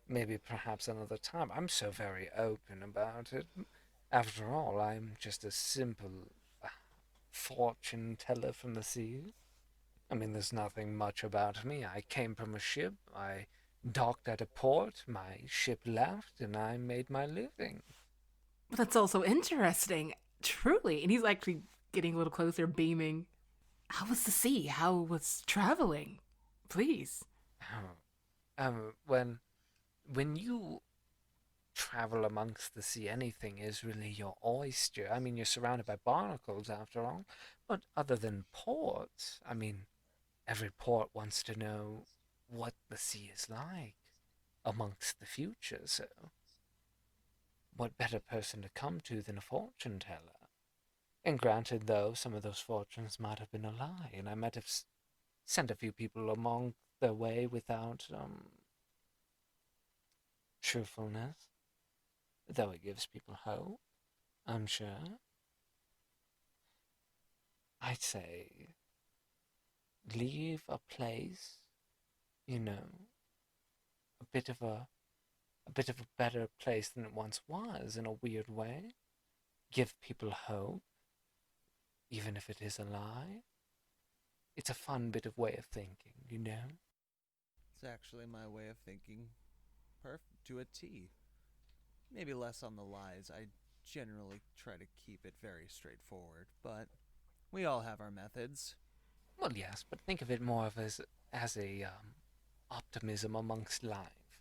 maybe perhaps another time. I'm so very open about it. After all, I'm just a simple fortune teller from the sea. I mean, there's nothing much about me. I came from a ship, I docked at a port, my ship left, and I made my living. But that's also interesting. Truly. And he's actually getting a little closer, beaming. How was the sea? How was traveling? Please. When you travel amongst the sea, anything is really your oyster. I mean, you're surrounded by barnacles after all. But other than ports, I mean, every port wants to know what the sea is like amongst the future, so what better person to come to than a fortune teller? And granted, though, some of those fortunes might have been a lie, and I might have sent a few people along their way without, truthfulness. Though it gives people hope, I'm sure. I'd say, leave a place, you know, a bit of a better place than it once was in a weird way. Give people hope, even if it is a lie. It's a fun bit of way of thinking, you know? It's actually my way of thinking. To a T. Maybe less on the lies. I generally try to keep it very straightforward, but we all have our methods. Well, yes, but think of it more of as a optimism amongst life.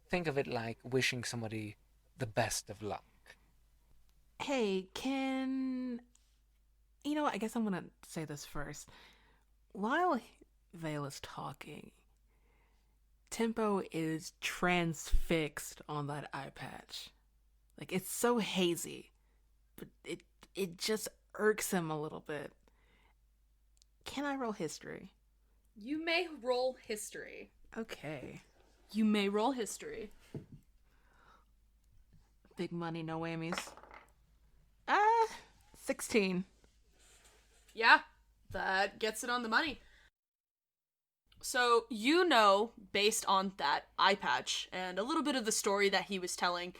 Think of it like wishing somebody the best of luck. Hey, can... You know what? I guess I'm gonna say this first. While Vale is talking, Tempo is transfixed on that eye patch. Like, it's so hazy, but it just irks him a little bit. Can I roll history? You may roll history. Okay. You may roll history. Big money, no whammies. 16. Yeah, that gets it on the money. So, you know, based on that eye patch and a little bit of the story that he was telling,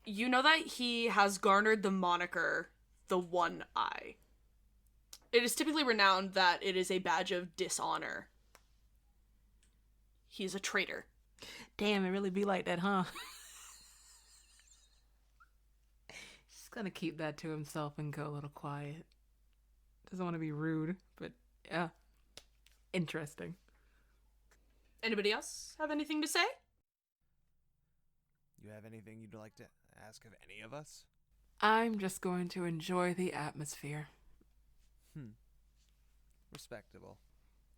you know that he has garnered the moniker the One Eye. It is typically renowned that it is a badge of dishonor. He's a traitor. Damn, it really be like that, huh? Just gonna keep that to himself and go a little quiet. Doesn't want to be rude, but yeah. Interesting. Anybody else have anything to say? You have anything you'd like to ask of any of us? I'm just going to enjoy the atmosphere. Respectable.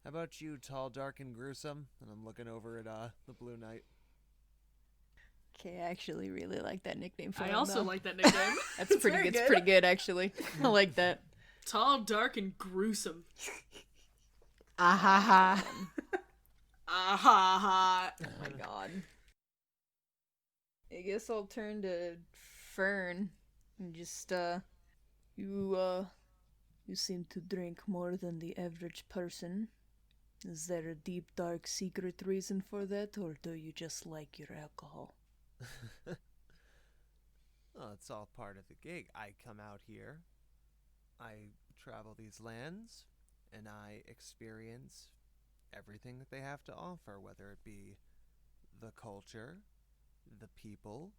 How about you, tall, dark, and gruesome? And I'm looking over at the Blue Knight. Okay, I actually really like that nickname for I him, also though. like that nickname. That's pretty good. It's pretty good, actually. I like that. Tall, dark, and gruesome. Ah ha ha. Ah ha ha. Oh my god. I guess I'll turn to Fern and just, you seem to drink more than the average person. Is there a deep, dark, secret reason for that, or do you just like your alcohol? Well, it's all part of the gig. I come out here, I travel these lands, and I experience everything that they have to offer, whether it be the culture, the people,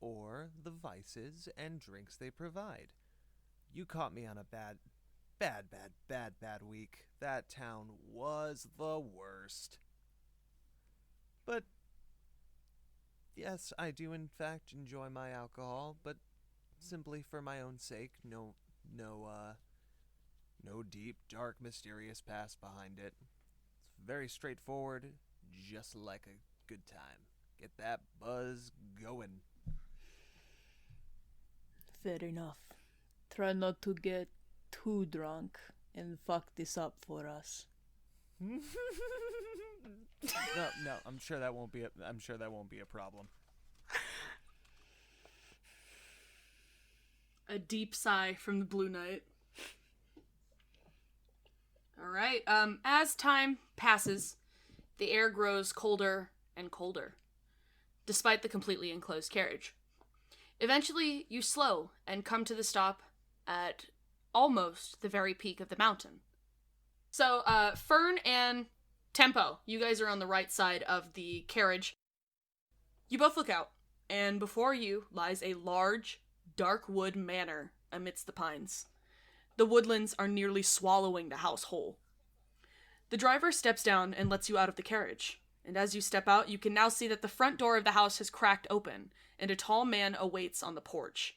or the vices and drinks they provide. You caught me on a bad week. That town was the worst. But yes, I do in fact enjoy my alcohol, but simply for my own sake. No deep, dark, mysterious past behind it. It's very straightforward, just like a good time. Get that buzz going. Fair enough. Try not to get too drunk and fuck this up for us. No, I'm sure that won't be a problem. A deep sigh from the Blue Knight. Alright, as time passes, the air grows colder and colder, despite the completely enclosed carriage. Eventually, you slow and come to the stop at almost the very peak of the mountain. So, Fern and Tempo, you guys are on the right side of the carriage. You both look out, and before you lies a large, dark wood manor amidst the pines. The woodlands are nearly swallowing the house whole. The driver steps down and lets you out of the carriage, and as you step out, you can now see that the front door of the house has cracked open, and a tall man awaits on the porch.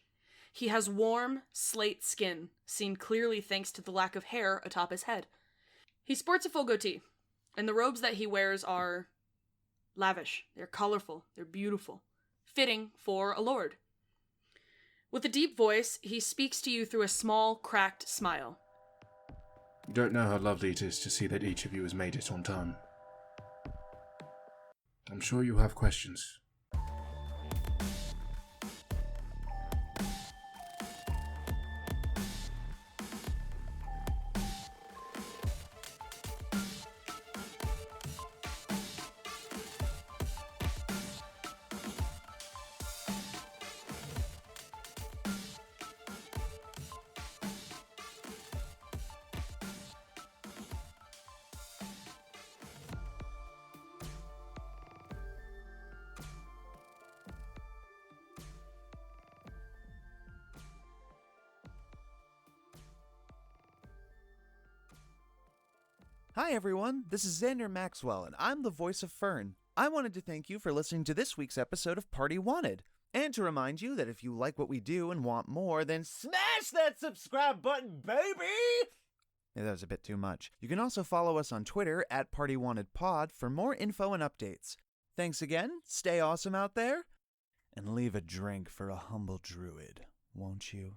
He has warm, slate skin, seen clearly thanks to the lack of hair atop his head. He sports a full goatee, and the robes that he wears are lavish. They're colorful, they're beautiful, fitting for a lord. With a deep voice, he speaks to you through a small, cracked smile. You don't know how lovely it is to see that each of you has made it on time. I'm sure you have questions. Hi everyone, this is Xander Maxwell, and I'm the voice of Fern. I wanted to thank you for listening to this week's episode of Party Wanted, and to remind you that if you like what we do and want more, then smash that subscribe button, baby! Yeah, that was a bit too much. You can also follow us on Twitter at PartyWantedPod for more info and updates. Thanks again, stay awesome out there, And leave a drink for a humble druid, won't you?